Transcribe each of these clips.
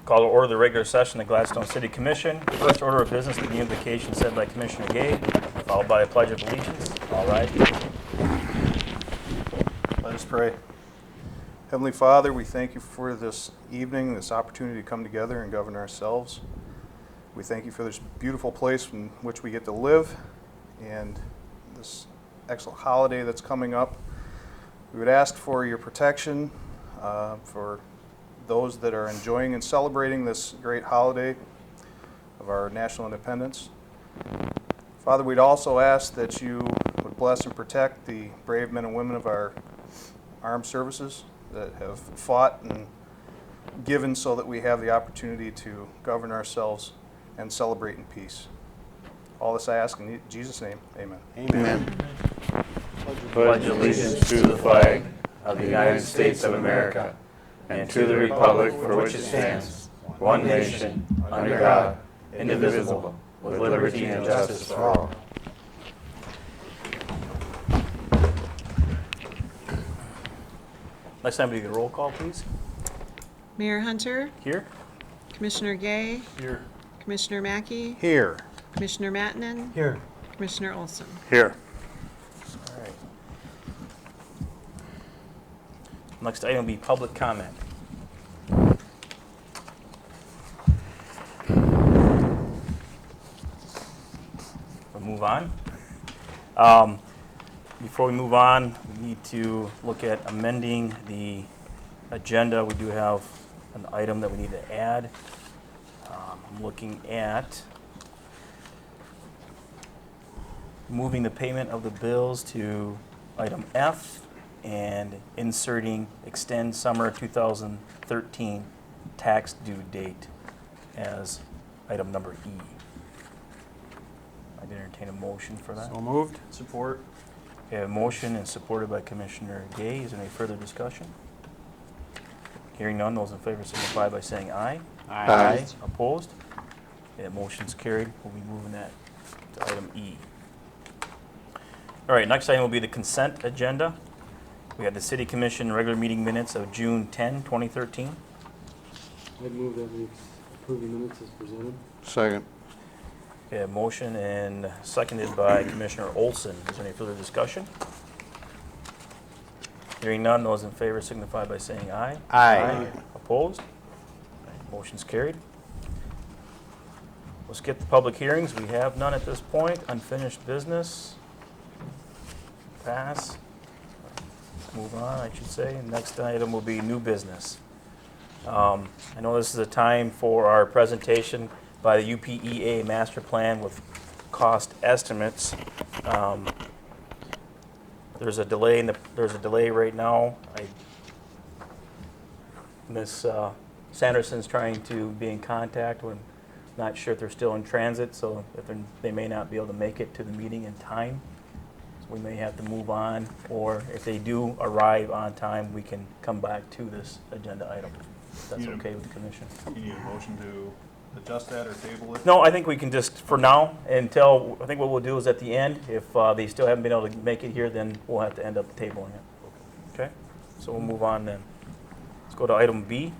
Call to order the regular session of the Gladstone City Commission. First order of business, the invocation said by Commissioner Gay, followed by a pledge of allegiance. All right. Let us pray. Heavenly Father, we thank you for this evening, this opportunity to come together and govern ourselves. We thank you for this beautiful place in which we get to live and this excellent holiday that's coming up. We would ask for your protection for those that are enjoying and celebrating this great holiday of our national independence. Father, we'd also ask that you would bless and protect the brave men and women of our armed services that have fought and given so that we have the opportunity to govern ourselves and celebrate in peace. All this I ask in Jesus' name, amen. Amen. Pledge allegiance to the flag of the United States of America and to the republic for which it stands, one nation, under God, indivisible, with liberty and justice for all. Next time, do the roll call, please. Mayor Hunter, Here. Commissioner Gay, Here. Commissioner Mackey, Here. Commissioner Mattinen, Here. Commissioner Olson. Here. All right. Next item will be public comment. We'll move on. Before we move on, we need to look at amending the agenda. We do have an item that we need to add. I'm looking at moving the payment of the bills to item F and inserting extend summer 2013 tax due date as item number E. I'd entertain a motion for that. So moved. Support. We have a motion and supported by Commissioner Gay. Is there any further discussion? Hearing none, those in favor signify by saying aye. Aye. Opposed? Yeah, motion's carried. We'll be moving that to item E. All right, next item will be the consent agenda. We have the City Commission regular meeting minutes of June 10, 2013. I'd move that we approve the minutes as presented. Second. We have motion and seconded by Commissioner Olson. Is there any further discussion? Hearing none, those in favor signify by saying aye. Aye. Opposed? Motion's carried. We'll skip the public hearings. We have none at this point. Unfinished business. Pass. Move on, I should say. Next item will be new business. I know this is a time for our presentation by the UPEA master plan with cost estimates. There's a delay right now. Ms. Sanderson's trying to be in contact. We're not sure if they're still in transit, so if they may not be able to make it to the meeting in time. So we may have to move on, or if they do arrive on time, we can come back to this agenda item. If that's okay with the commission. You need a motion to adjust that or table it? No, I think we can just, for now, until, I think what we'll do is at the end, if they still haven't been able to make it here, then we'll have to end up tabling it. Okay? So we'll move on then. Let's go to item B.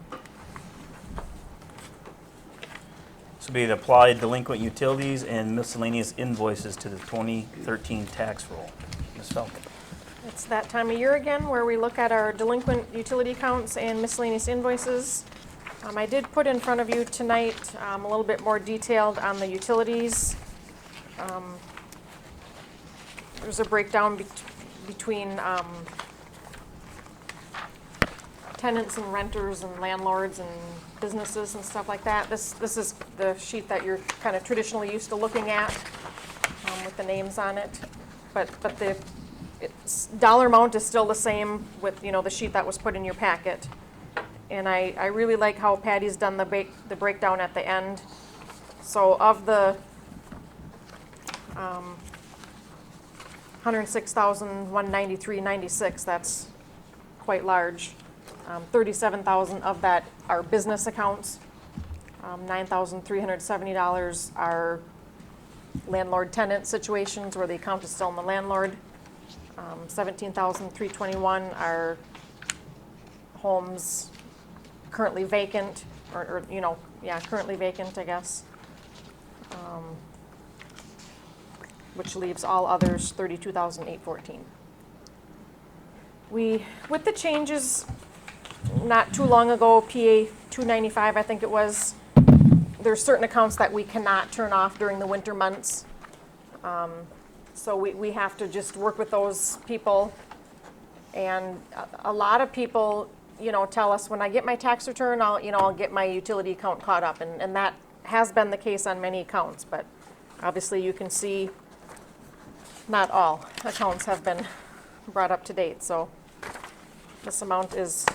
This will be the applied delinquent utilities and miscellaneous invoices to the 2013 tax roll. Ms. Falcon. It's that time of year again where we look at our delinquent utility accounts and miscellaneous invoices. I did put in front of you tonight a little bit more detailed on the utilities. There's a breakdown between tenants and renters and landlords and businesses and stuff like that. This is the sheet that you're kind of traditionally used to looking at with the names on it. But the dollar amount is still the same with the sheet that was put in your packet. And I really like how Patty's done the breakdown at the end. So of the $106,193.96, that's quite large. 37,000 of that are business accounts. $9,370 are landlord-tenant situations where the account is still in the landlord. $17,321 are homes currently vacant, or, you know, yeah, currently vacant, I guess. Which leaves all others 32,814. With the changes not too long ago, PA 295, I think it was, there's certain accounts that we cannot turn off during the winter months. So we have to just work with those people. And a lot of people, you know, tell us, when I get my tax return, I'll get my utility account caught up. And that has been the case on many accounts, but obviously you can see not all accounts have been brought up to date. So this amount is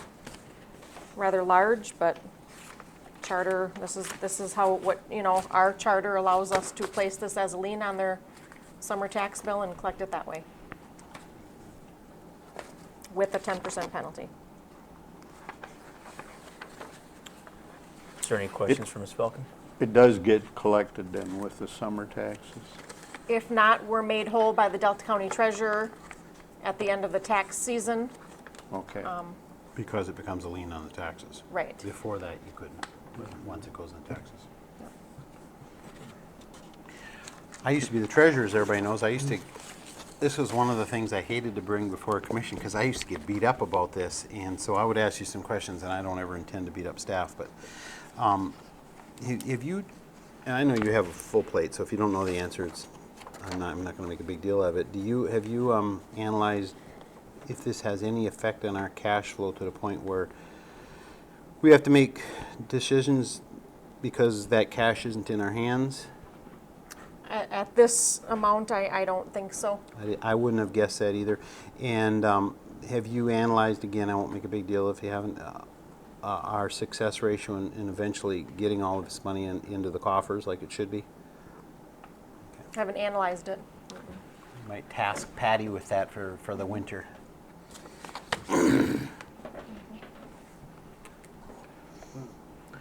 rather large, but charter, this is how, you know, our charter allows us to place this as a lien on their summer tax bill and collect it that way with a 10% penalty. Is there any questions for Ms. Falcon? It does get collected then with the summer taxes? If not, we're made whole by the Delta County Treasurer at the end of the tax season. Okay. Because it becomes a lien on the taxes. Right. Before that, you couldn't, once it goes in taxes. I used to be the treasurer, as everybody knows. This was one of the things I hated to bring before a commission, because I used to get beat up about this, and so I would ask you some questions, and I don't ever intend to beat up staff, but have you, and I know you have a full plate, so if you don't know the answer, I'm not going to make a big deal of it. Have you analyzed if this has any effect on our cash flow to the point where we have to make decisions because that cash isn't in our hands? At this amount, I don't think so. I wouldn't have guessed that either. And have you analyzed, again, I won't make a big deal if you haven't, our success ratio in eventually getting all of this money into the coffers like it should be? Haven't analyzed it. Might task Patty with that for the winter.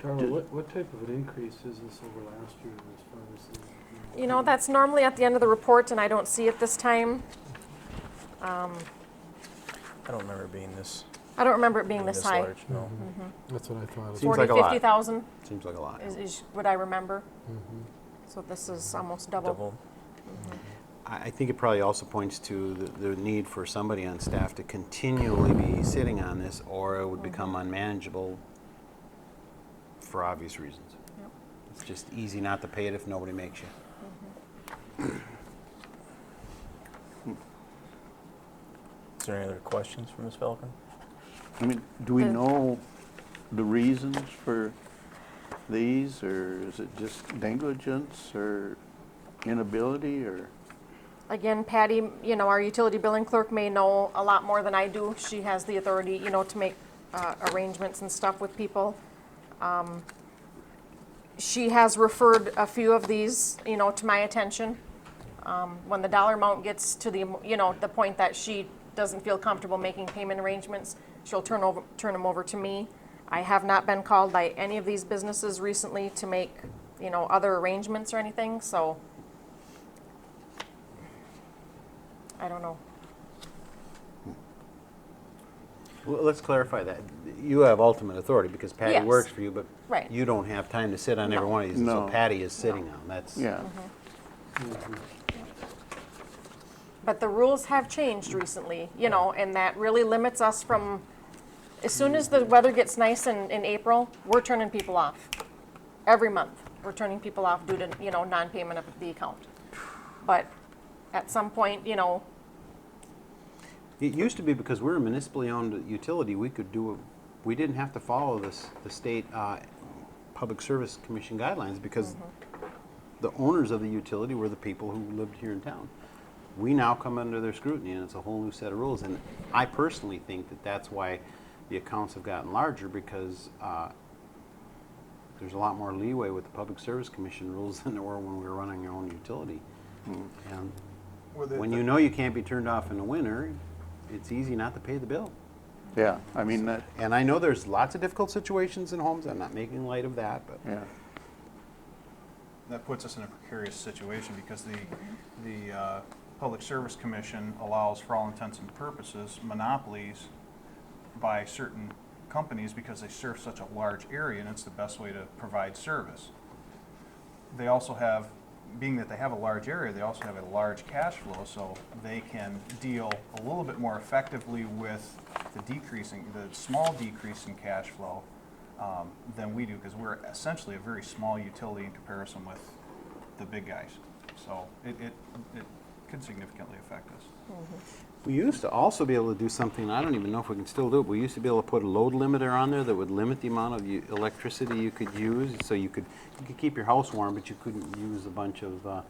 Darla, what type of an increase is this over last year as far as the? You know, that's normally at the end of the report, and I don't see it this time. I don't remember it being this, I don't remember it being this high. large, no. That's what I thought. Seems 40, like a lot. 50,000 Seems like a lot. is what I remember. So this is almost double. Double. I think it probably also points to the need for somebody on staff to continually be sitting on this, or it would become unmanageable for obvious reasons. Yep. It's just easy not to pay it if nobody makes you. Is there any other questions for Ms. Falcon? I mean, do we The- know the reasons for these, or is it just negligence or inability, or? Again, Patty, you know, our utility billing clerk may know a lot more than I do. She has the authority, you know, to make arrangements and stuff with people. She has referred a few of these, you know, to my attention. When the dollar amount gets to the, you know, the point that she doesn't feel comfortable making payment arrangements, she'll turn them over to me. I have not been called by any of these businesses recently to make, you know, other arrangements or anything, so I don't know. Well, let's clarify that. You have ultimate authority because Patty Yes. works for you, but Right. you don't have time to sit on every No. one of these. And so No. Patty is sitting on. That's Yeah. But the rules have changed recently, you know, and that really limits us from, as soon as the weather gets nice in April, we're turning people off. Every month, we're turning people off due to, you know, non-payment of the account. But at some point, you know, It used to be because we're a municipally owned utility, we didn't have to follow the state Public Service Commission guidelines because the owners of the utility were the people who lived here in town. We now come under their scrutiny, and it's a whole new set of rules. And I personally think that that's why the accounts have gotten larger, because there's a lot more leeway with the Public Service Commission rules than there were when we were running our own utility. And when you know you can't be turned off in the winter, it's easy not to pay the bill. Yeah, I mean, that, And I know there's lots of difficult situations in homes. I'm not making light of that, but yeah. That puts us in a precarious situation because the Public Service Commission allows, for all intents and purposes, monopolies by certain companies because they serve such a large area and it's the best way to provide service. They also have, being that they have a large area, they also have a large cash flow, so they can deal a little bit more effectively with the small decrease in cash flow than we do, because we're essentially a very small utility in comparison with the big guys. So it could significantly affect us. We used to also be able to do something, I don't even know if we can still do it, but we used to be able to put a load limiter on there that would limit the amount of electricity you could use, so you could keep your house warm, but you couldn't use a bunch of,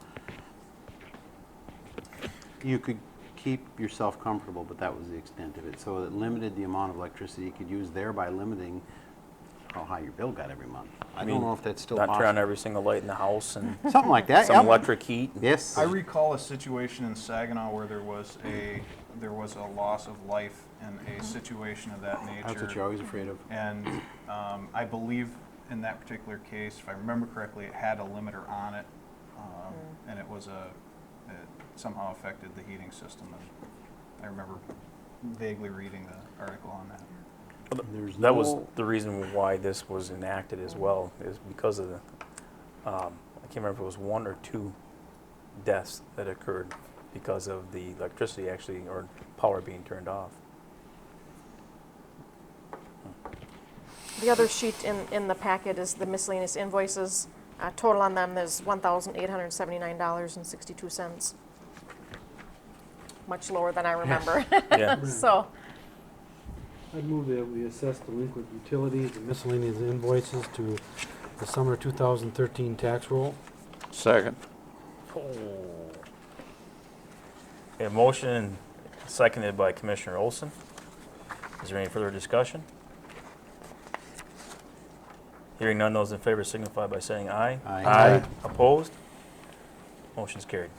you could keep yourself comfortable, but that was the extent of it. So it limited the amount of electricity you could use, thereby limiting how high your bill got every month. I don't know if that's still Not turn on possible. every single light in the house and Something like that, some yep. electric heat. Yes. I recall a situation in Saginaw where there was a loss of life in a situation of that nature. That's what you're always afraid of. And I believe in that particular case, if I remember correctly, it had a limiter on it, and it somehow affected the heating system. And I remember vaguely reading the article on that. That was the reason why this was enacted as well, is because of the, I can't remember if it was 1 or 2 deaths that occurred because of the electricity actually, or power being turned off. The other sheet in the packet is the miscellaneous invoices. Total on them is $1,879.62. Much lower than I remember. Yeah. So, I'd move that we assess delinquent utilities and miscellaneous invoices to the summer 2013 tax roll. Second. A motion seconded by Commissioner Olson. Is there any further discussion? Hearing none, those in favor signify by saying aye. Aye. Aye. Opposed? Motion's carried.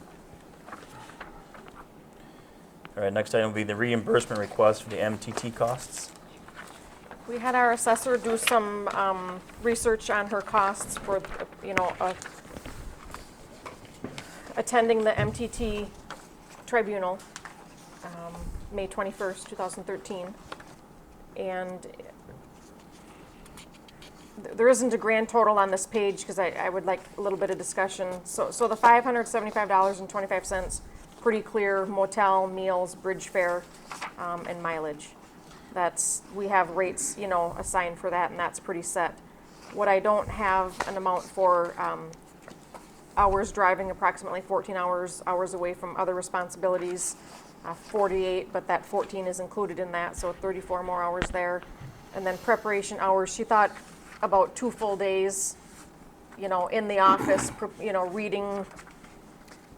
All right, next item will be the reimbursement request for the MTT costs. we had our assessor do some research on her costs for, attending the MTT tribunal, May 21st, 2013. And there isn't a grand total on this page because I would like a little bit of discussion. So the $575.25, pretty clear, motel, meals, bridge fare, and mileage. We have rates, assigned for that, and that's pretty set. What I don't have an amount for hours driving, approximately 14 hours away from other responsibilities, 48, but that 14 is included in that, so 34 more hours there. And then preparation hours, she thought about 2 full days, in the office, reading,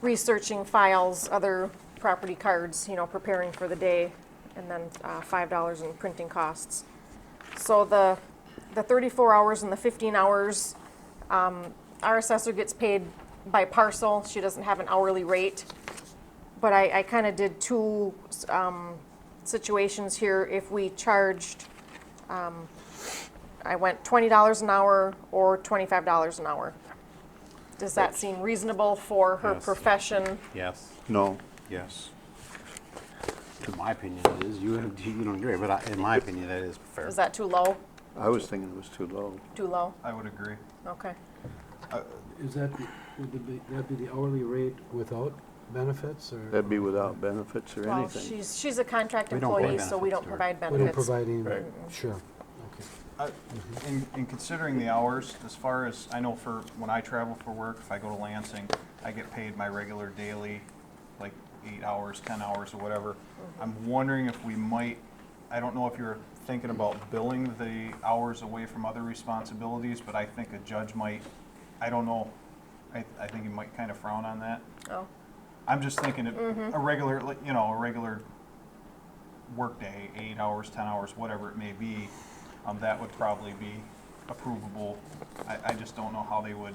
researching files, other property cards, preparing for the day, and then $5 in printing costs. So the 34 hours and the 15 hours, our assessor gets paid by parcel. She doesn't have an hourly rate. But I kind of did 2 situations here. If we charged, I went $20 an hour or $25 an hour. Does that seem reasonable for her Yes. profession? Yes. No. Yes. To my opinion, it is. You don't agree, but in my opinion, that is fair. Is that too low? I was thinking it was too low. Too low? I would agree. Okay. Is that, would that be the hourly rate without benefits, or? That'd be without benefits or Well, anything. she's a contract We don't pay employee, so we don't benefits to her. provide We don't benefits. provide any, Right. sure, okay. In considering the hours, as far as, I know for when I travel for work, if I go to Lansing, I get paid my regular daily, like 8 hours, 10 hours, or whatever. I'm wondering if we might, I don't know if you're thinking about billing the hours away from other responsibilities, but I think a judge might, I don't know, I think he might kind of frown on that. Oh, I'm just thinking a regular, a regular workday, 8 hours, 10 hours, whatever it may be, that would probably be approvable. I just don't know how they would,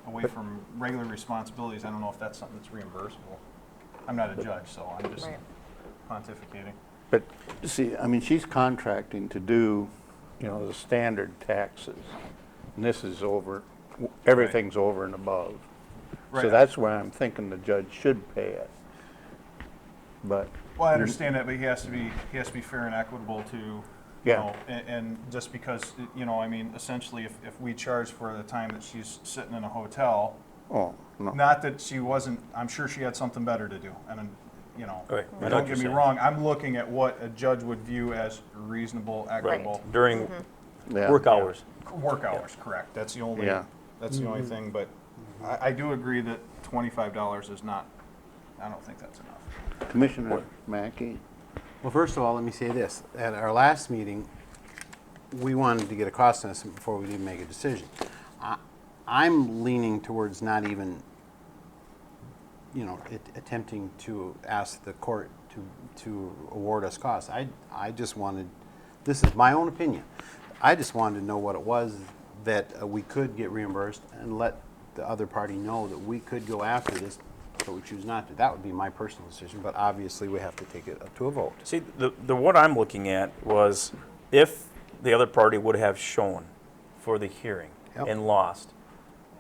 away from regular responsibilities, I don't know if that's something that's reimbursable. I'm not a judge, so I'm just right. pontificating. But, see, I mean, she's contracting to do, the standard taxes. And this is over, everything's over and above. So Right. that's why I'm thinking the judge should pay it. but. Well, I understand that, but he has to be fair and equitable to, you Yeah. know, and just because, you know, I mean, essentially, if we charge for the time that she's sitting in a hotel, Oh, no. not that she wasn't, I'm sure she had something better to do, and, you know, Right. I know don't what get you're me saying. wrong, I'm looking at what a judge would view as reasonable, equitable. During Yeah. work hours. Work hours, correct, that's the only, Yeah. that's the only thing, but I do agree that $25 is not, I don't think that's enough. Commissioner Mackey? Well, first of all, let me say this. At our last meeting, we wanted to get a cost estimate before we even make a decision. I'm leaning towards not even, you know, attempting to ask the court to award us costs. I just wanted, this is my own opinion, I just wanted to know what it was that we could get reimbursed and let the other party know that we could go after this, but we choose not to. That would be my personal decision, but obviously we have to take it up to a vote. See, the what I'm looking at was if the other party would have shown for the hearing Yep. and lost,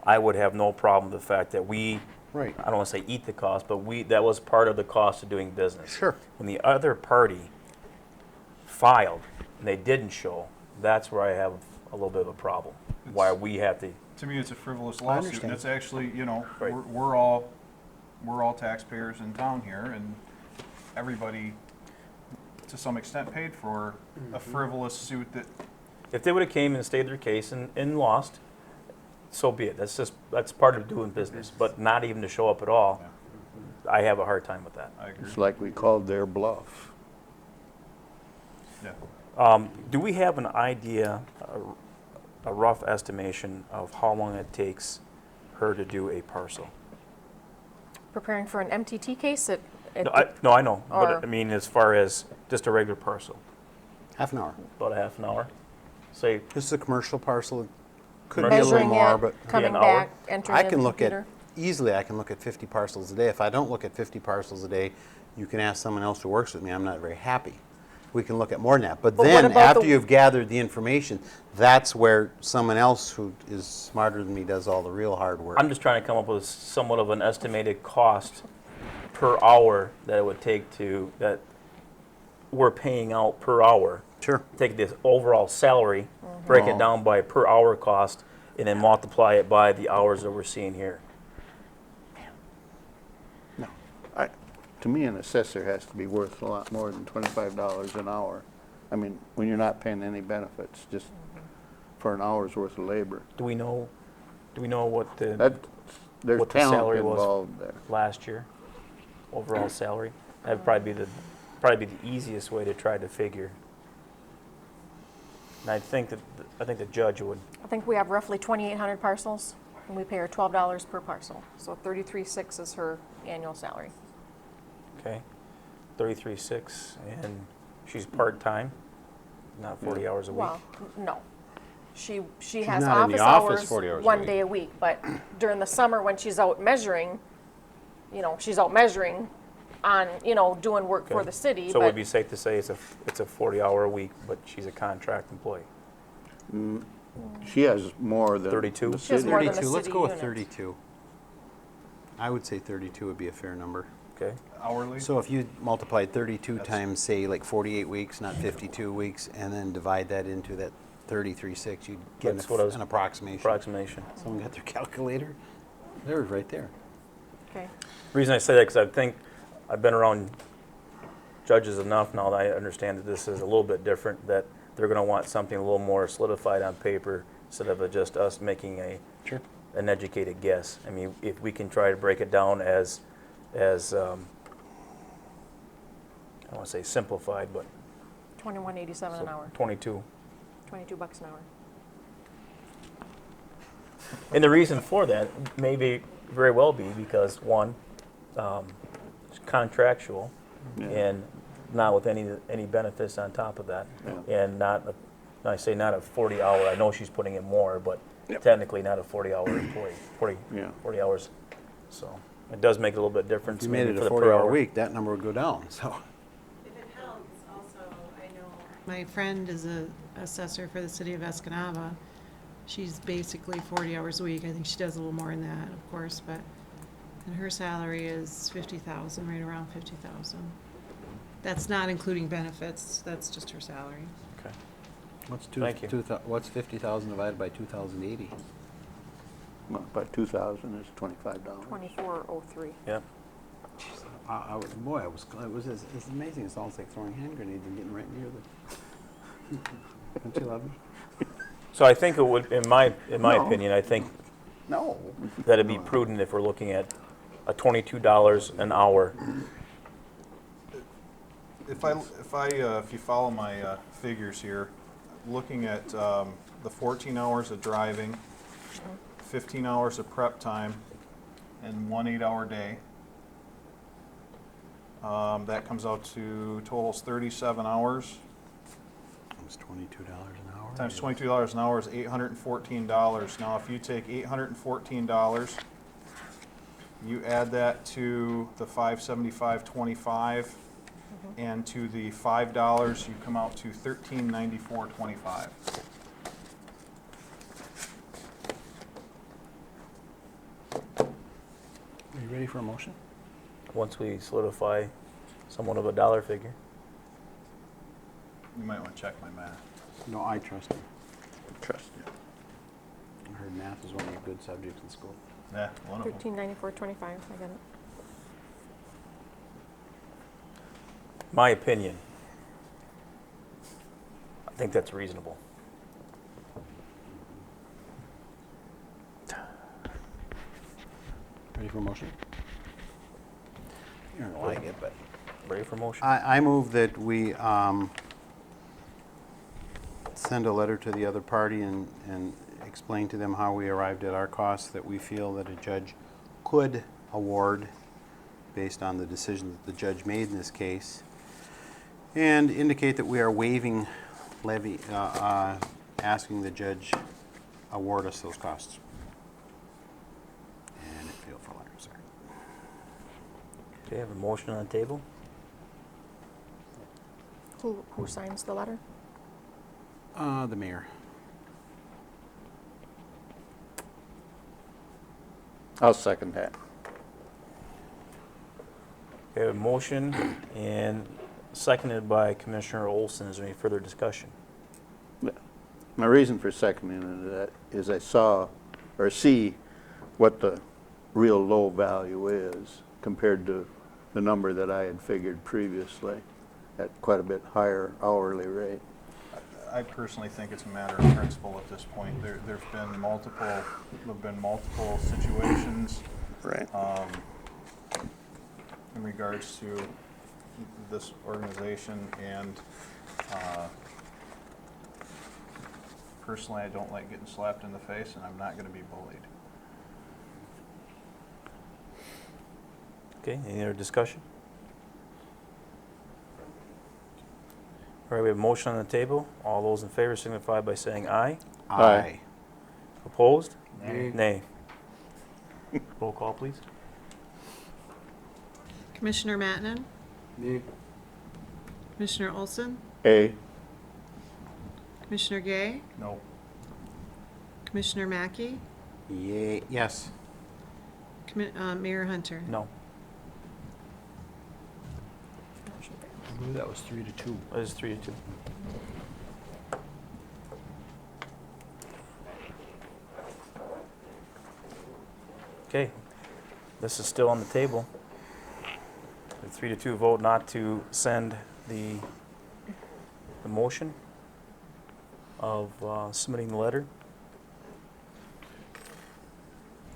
I would have no problem with the fact that we, Right. I don't want to say eat the cost, but that was part of the cost of doing business. Sure. When the other party filed and they didn't show, that's where I have a little bit of a problem. Why we have to, To me, it's a frivolous I lawsuit, understand. and it's actually, you know, Right. we're all taxpayers in town here, and everybody, to some extent, paid for a frivolous suit that, if they would have came and stated their case and lost, so be it. That's part of doing business, but not even to show up at all, I have a hard time with that. I agree. It's like we called their bluff. Yeah. Do we have an idea, a rough estimation of how long it takes her to do a parcel? Preparing for an MTT case, No, I know, Or- but I mean, as far as just a regular parcel, Half an hour. about a half an hour? Say, This is a commercial parcel. It could be a little measuring more, it, but coming an hour. back, entering I it in can the look computer. easily I can look at 50 parcels a day. If I don't look at 50 parcels a day, you can ask someone else who works with me. I'm not very happy. We can look at more than that. But But what then, about after the- you've gathered the information, that's where someone else who is smarter than me does all the real hard work. I'm just trying to come up with somewhat of an estimated cost per hour that it would take that we're paying out per hour. Sure. Take this overall salary, break it down by per hour cost, and then multiply it by the hours that we're seeing here. No. To me, an assessor has to be worth a lot more than $25 an hour. I mean, when you're not paying any benefits, just for an hour's worth of labor. Do we know what the There's What the talent salary was. involved there. last year overall salary? That'd probably be the easiest way to try to figure. And I think the judge would. I think we have roughly 2,800 parcels, and we pay her $12 per parcel. So 33.6 is her annual salary. Okay, 33.6, and she's part-time, not 40 hours a week. Well, no. She has not in the office office hours 40 hours a one week. day a week, but during the summer when she's out measuring, you know, she's out measuring on, you know, doing work for Okay. the city. So it but would be safe to say it's a 40-hour a week, but she's a contract employee. She has more than 32? the She has city. more than the 32. Let's city go with unit. 32. I would say 32 would be a fair number. Okay, Hourly? So if you multiply 32 times, say, like 48 weeks, not 52 weeks, and then divide that into that 33.6, you'd get That's what I was- an approximation. approximation. Someone got their calculator? There's right there. Okay. The reason I say that, because I think I've been around judges enough now that I understand that this is a little bit different, that they're going to want something a little more solidified on paper instead of just us making Sure. an educated guess. I mean, if we can try to break it down as I don't want to say simplified, but $21.87 an hour, 22. $22 an hour. And the reason for that may very well be because, one, it's contractual Yeah. and not with any benefits on top of that. Yeah. And I say not a 40-hour, I know she's putting in more, but technically not a 40-hour employee, 40 hours. So it does make a little bit difference. If you made maybe it for a the per 40-hour hour. week, that number would go down, so. If it helps, also, I know my friend is a assessor for the city of Escanaba. She's basically 40 hours a week. I think she does a little more than that, of course, and her salary is 50,000, right around 50,000. That's not including benefits, that's just her salary. Okay. What's Thank you. what's 50,000 divided by 2,080? Well, by 2,000 is $25. 2403. Yep. Boy, it's amazing. It's almost like throwing hand grenades and getting right near the. Don't you love me? So I think it would, in my No. opinion, I think No. that it'd be prudent if we're looking at a $22 an hour. If you follow my figures here, looking at the 14 hours of driving, 15 hours of prep time, and 1 8-hour day, that comes out to totals 37 hours. It's $22 an hour. Times $22 an hour is $814. Now, if you take $814, you add that to the $575.25, and to the $5, you come out to $1394.25. Are you ready for a motion? Once we solidify somewhat of a dollar figure. You might want to check my math. No, I trust you. Trust you. I heard math is one of your good subjects in school. Yeah, one of them. 1394.25. I got it. My opinion, I think that's reasonable. Ready for a motion? You don't like it, but. Ready for motion? I move that we send a letter to the other party and explain to them how we arrived at our costs that we feel that a judge could award based on the decision that the judge made in this case, and indicate that we are waiving levy, asking the judge award us those costs. And it failed for letter, sorry. Okay, I have a motion on the table. Who signs the letter? The mayor. I'll second that. Okay, I have a motion and seconded by Commissioner Olson. Is there any further discussion? My reason for seconding that is I saw or see what the real low value is compared to the number that I had figured previously at quite a bit higher hourly rate. I personally think it's a matter of principle at this point. There've been multiple situations Right. in regards to this organization, and personally, I don't like getting slapped in the face, and I'm not going to be bullied. Okay, any other discussion? All right, we have a motion on the table. All those in favor signify by saying aye. Aye. Opposed? Nay. Nay. Roll call, please. Commissioner Matenon, Nay. Commissioner Olson, A. Commissioner Gay, No. Commissioner Mackey, Yay, yes. Mayor Hunter. No. I believe that was 3-2. It is 3-2. Okay, this is still on the table. The 3-2 vote not to send the motion of submitting the letter.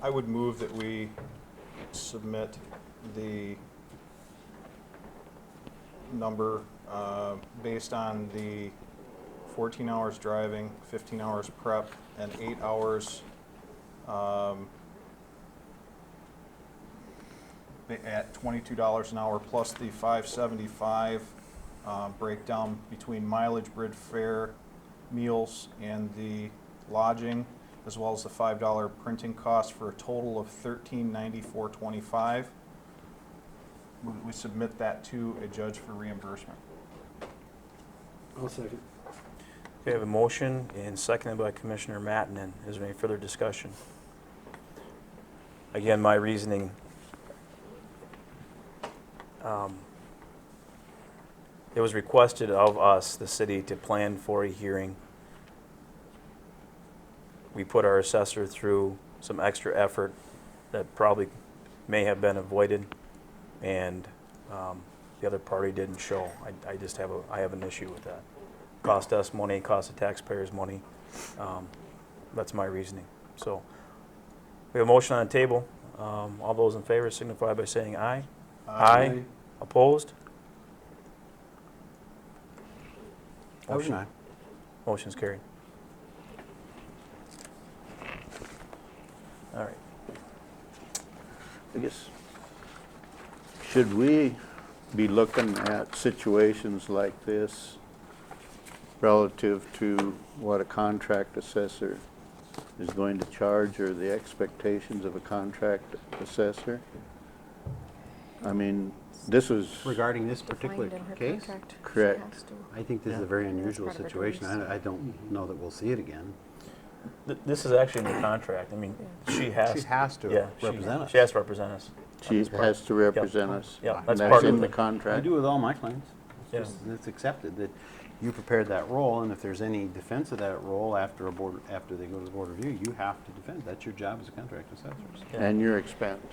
I would move that we submit the number based on the 14 hours driving, 15 hours prep, and 8 hours at $22 an hour, plus the $575 breakdown between mileage, bridge fare, meals, and the lodging, as well as the $5 printing cost, for a total of $1394.25. We submit that to a judge for reimbursement. I'll second. We have a motion and seconded by Commissioner Matenon. Is there any further discussion? Again, my reasoning, it was requested of us, the city, to plan for a hearing. We put our assessor through some extra effort that probably may have been avoided, and the other party didn't show. I just have an issue with that. Cost us money, cost the taxpayers money. That's my reasoning. So we have a motion on the table. All those in favor signify by saying aye. Aye. Opposed? I was not. Motion's carried. All right. I guess, should we be looking at situations like this relative to what a contract assessor is going to charge or the expectations of a contract assessor? I mean, this was, Regarding this particular Defined in her case, contract. She Correct. has to. I think this is a very unusual part of her situation. duties. I don't know that we'll see it again. This is actually in the contract. I mean, she has. She has to Yeah, represent us. She has to represent us. she has to represent us. Yeah, And that's that's part of in the it. I contract. do with all my claims. Yeah. It's accepted that you prepared that role, and if there's any defense of that role after they go to the board review, you have to defend. That's your job as a contract assessor. Yeah. And your expense.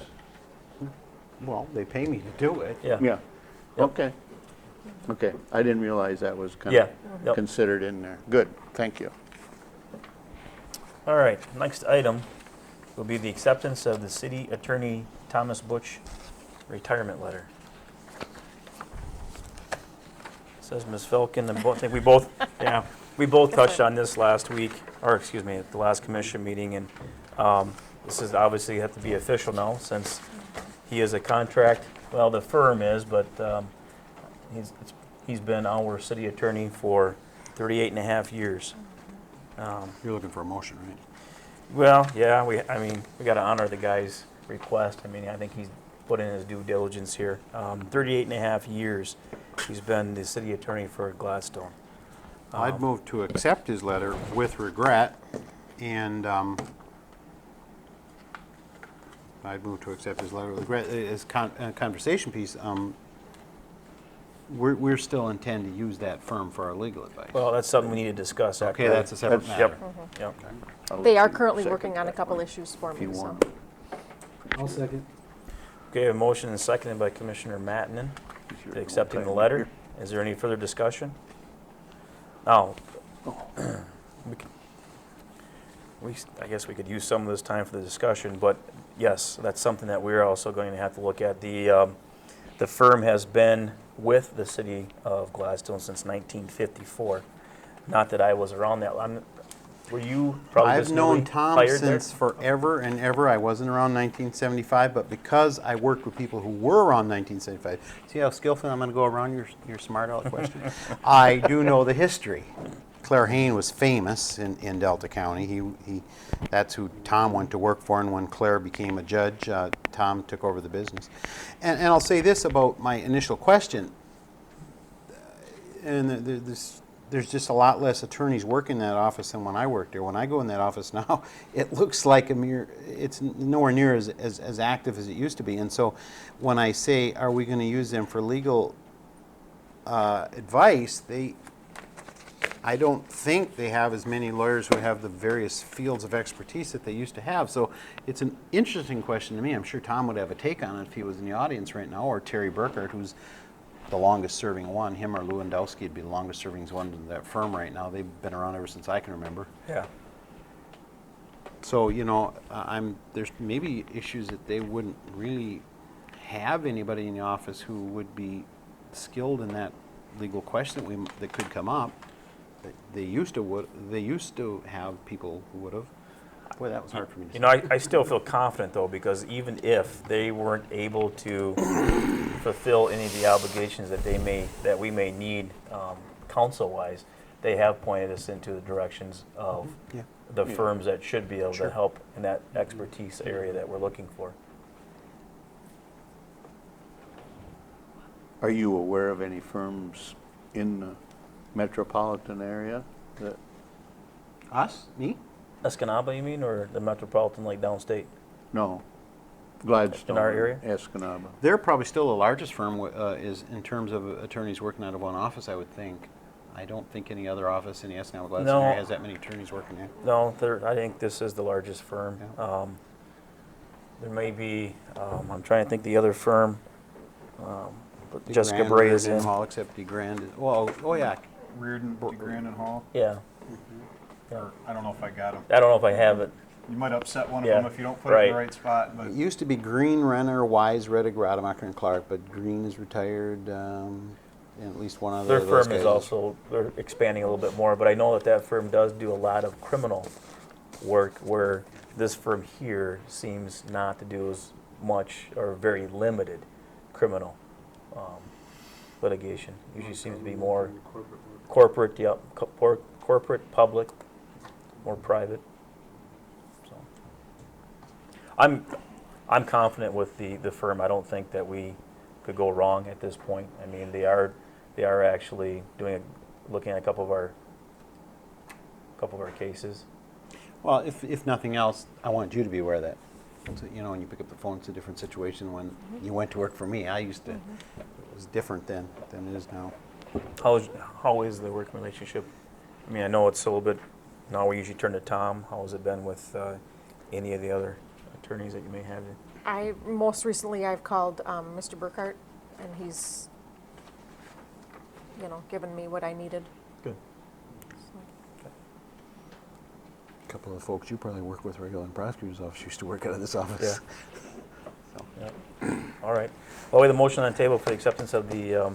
Well, they pay me to do it. Yeah. Yeah, Yep. okay. Okay, I didn't realize that was kind Yeah. of Yep. considered in there. Good, thank you. All right, next item will be the acceptance of the city attorney Thomas Butch retirement letter. Says Ms. Felkin, and I think we both, yeah, we both touched on this last week, or excuse me, at the last commission meeting, and this is obviously have to be official now since he is a contract, well, the firm is, but he's been our city attorney for 38 and a half years. You're looking for a motion, right? Well, yeah, I mean, we got to honor the guy's request. I mean, I think he's put in his due diligence here. 38 and a half years he's been the city attorney for Gladstone. I'd move to accept his letter with regret, and I'd move to accept his letter with regret. As a conversation piece, we're still intend to use that firm for our legal advice. Well, that's something we need to discuss after. Okay, that's a separate That's- matter. Yep. I'll They let are you currently second working on a that couple one, issues for if me, you so. want. I'll second. Okay, a motion and seconded by Commissioner Mattinen to accepting the letter. Is there any further discussion? Now, I guess we could use some of this time for the discussion, but yes, that's something that we're also going to have to look at. The firm has been with the city of Gladstone since 1954. Not that I was around that. Were you probably I've just known newly Tom hired there? since forever and ever. I wasn't around 1975, but because I worked with people who were around 1975, see how skillful I'm going to go around your smart aleck question? I do know the history. Claire Hayne was famous in Delta County. That's who Tom went to work for, and when Claire became a judge, Tom took over the business. And I'll say this about my initial question, and there's just a lot less attorneys work in that office than when I worked there. When I go in that office now, it looks like it's nowhere near as active as it used to be. And so when I say, are we going to use them for legal advice, I don't think they have as many lawyers who have the various fields of expertise that they used to have. So it's an interesting question to me. I'm sure Tom would have a take on it if he was in the audience right now, or Terry Burkhardt, who's the longest serving one. Him or Lewandowski would be the longest serving one in that firm right now. They've been around ever since I can remember. Yeah. So, there's maybe issues that they wouldn't really have anybody in the office who would be skilled in that legal question that could come up. They used to have people who would have. Boy, that was hard for me to say. I still feel confident though, because even if they weren't able to fulfill any of the obligations that we may need counsel-wise, they have pointed us into the directions of Yeah. the firms that should be able Sure. to help in that expertise area that we're looking for. Are you aware of any firms in the metropolitan area that, Us? Me? Escanaba, you mean, or the metropolitan, like downstate? no, Gladstone. In our area? Escanaba. They're probably still the largest firm, is in terms of attorneys working out of one office, I would think. I don't think any other office in the Escanaba Gladstone No. area has that many attorneys working there. No, I think this is the largest firm. Yeah. There may be, I'm trying to think the other firm, but The Jessica Grand Bray is Reardon in. Hall, except DeGrand is, well, oh yeah. Reardon, Grandin Hall. Yeah. Or, I don't know if I got them. I don't know if I have it. You might upset one of Yeah, them if you don't put it in the right. right spot, but It used to be Green, Renner, Wise, Reddick, Rademacher, and Clark, but Green is retired, and at least one other Their of those firm is guys also, they're expanding a little bit more, but I know that that firm does do a lot of criminal work where this firm here seems not to do as much or very limited criminal litigation. Usually seems to be more corporate, yep, corporate, public, more private. So I'm confident with the firm. I don't think that we could go wrong at this point. I mean, they are actually looking at a couple of our cases. Well, if nothing else, I want you to be aware of that. So, you know, when you pick up the phone, it's a different situation. When you went to work for me, I used to, it was different then than it is now. How is the working relationship? I mean, I know it's a little bit, now we usually turn to Tom. How has it been with any of the other attorneys that you may have? Most recently, I've called Mr. Burkhart, and he's, given me what I needed. Good. A couple of the folks you probably work with regularly in the prosecutor's office used to work out of this office. Yeah. All right. Well, we have the motion on the table for the acceptance of the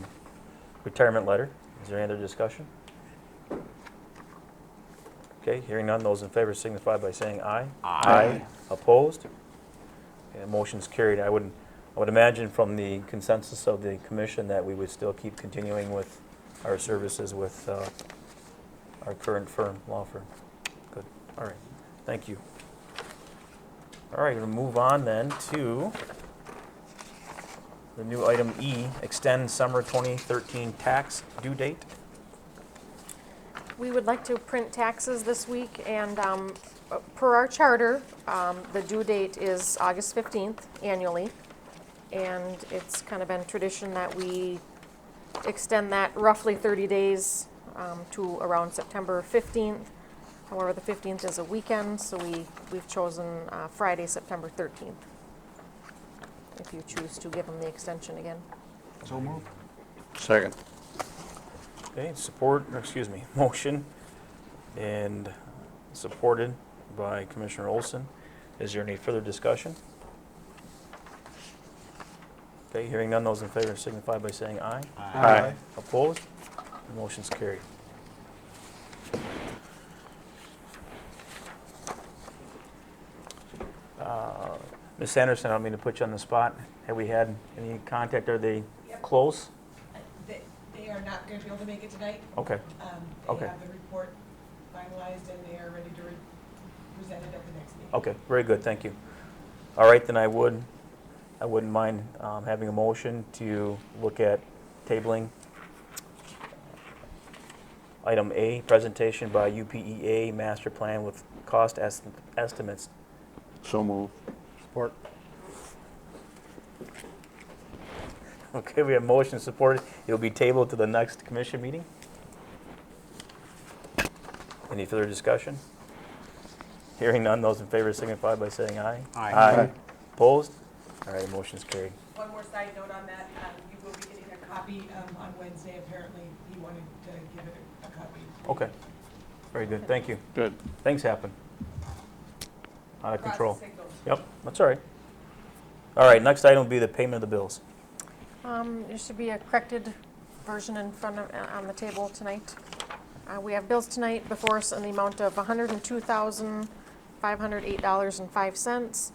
retirement letter. Is there any other discussion? Okay, hearing none, those in favor signify by saying aye. Aye. Opposed? Okay, the motion's carried. I would imagine from the consensus of the commission that we would still keep continuing with our services with our current firm, law firm. Good. All right. Thank you. All right, we'll move on then to the new item E, extend summer 2013 tax due date. We would like to print taxes this week, and per our charter, the due date is August 15th annually, and it's kind of been tradition that we extend that roughly 30 days to around September 15th. However, the 15th is a weekend, so we've chosen Friday, September 13th, if you choose to give them the extension again. so move. Second. Okay, motion and supported by Commissioner Olson. Is there any further discussion? Okay, hearing none, those in favor signify by saying aye. Aye. Opposed? The motion's carried. Ms. Anderson, I don't mean to put you on the spot. Have we had any contact? Are they close? They are not going to be able to make it tonight. Okay. They Okay. have the report finalized and they are ready to present it at the next meeting. Okay, very good, thank you. All right, then I wouldn't mind having a motion to look at tabling item A, presentation by UPEA master plan with cost estimates. So move. Support. Okay, we have motion supported. It'll be tabled to the next commission meeting. Any further discussion? Hearing none, those in favor signify by saying aye. Aye. Aye. Opposed? All right, motion's carried. One more side note on that, you will be getting a copy on Wednesday. Apparently, he wanted to give it a copy. Okay, very good, thank you. Good. Things happen. Out of control. Processing those. Yep, that's all right. All right, next item will be the payment of the bills. There should be a corrected version in front of, on the table tonight. We have bills tonight before us in the amount of $102,508.05.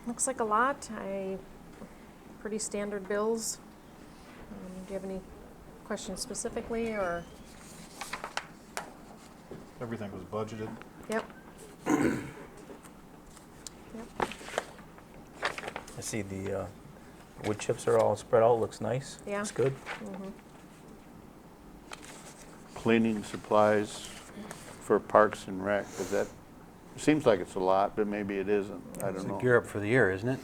Looks like a lot. Pretty standard bills. Do you have any questions specifically, or? Everything was budgeted. Yep. I see the wood chips are all spread out, looks nice. Yeah. Looks good. Cleaning supplies for Parks and Rec, is that Seems like it's a lot, but maybe it isn't. I It's don't a know. gear up for the year, isn't it?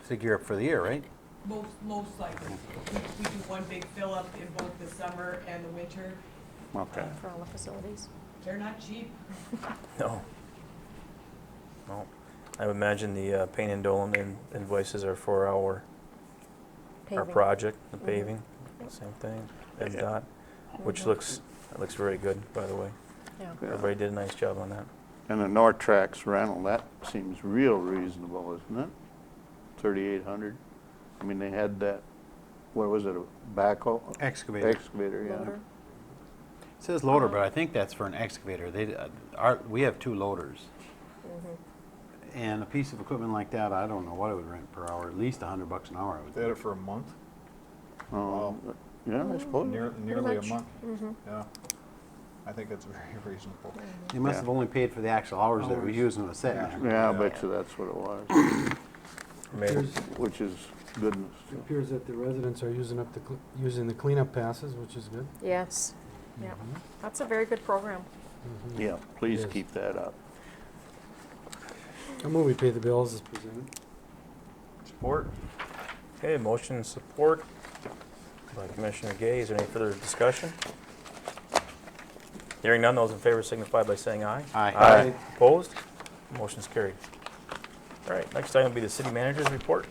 It's a gear up for the year, right? Most likely. We do one big fill-up in both the summer and the winter. Okay. For all the facilities. They're not cheap. No. No. I would imagine the Payne and Dolan invoices are for our Paving. project, the paving, same thing, dot, which looks very good, by the way. Yeah. Yeah. Everybody did a nice job on that. And the North Tracks rental, that seems real reasonable, isn't it? 3,800. I mean, they had that, what was it, a backhoe? Excavator. Excavator, yeah. Loader. It says loader, but I think that's for an excavator. We have 2 loaders. And a piece of equipment like that, I don't know what it would rent per hour, at least $100 an hour. I would They had it think. for a month, Oh, yeah, I suppose. nearly a much. month. Yeah. I think it's very reasonable. They must Yeah. have only paid for the actual hours they were Hours. using was sitting there. Yeah, I bet you that's what it was, Maybe. which is goodness. It appears that the residents are using using the cleanup passes, which is good. Yes. Yeah. That's a very good program. Yeah, please Yes. keep that up. I move we pay the bills as presented. Support? Okay, motion and support by Commissioner Gay. Is there any further discussion? Hearing none, those in favor signify by saying aye. Aye. Aye. Opposed? Motion's carried. All right, next item will be the city manager's report.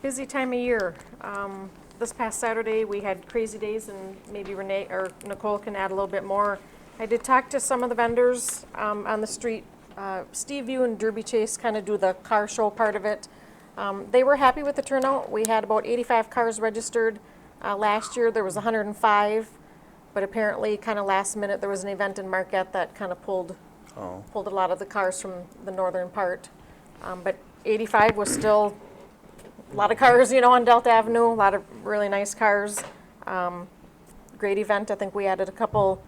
Busy time of year. This past Saturday, we had crazy days, and maybe Renee or Nicole can add a little bit more. I did talk to some of the vendors on the street. Steve View and Derby Chase kind of do the car show part of it. They were happy with the turnout. We had about 85 cars registered. Last year, there was 105, but apparently, kind of last minute, there was an event in Marquette that kind of pulled a lot of the cars from the northern part. But 85 was still a lot of cars, on Delta Avenue, a lot of really nice cars. Great event. I think we added a couple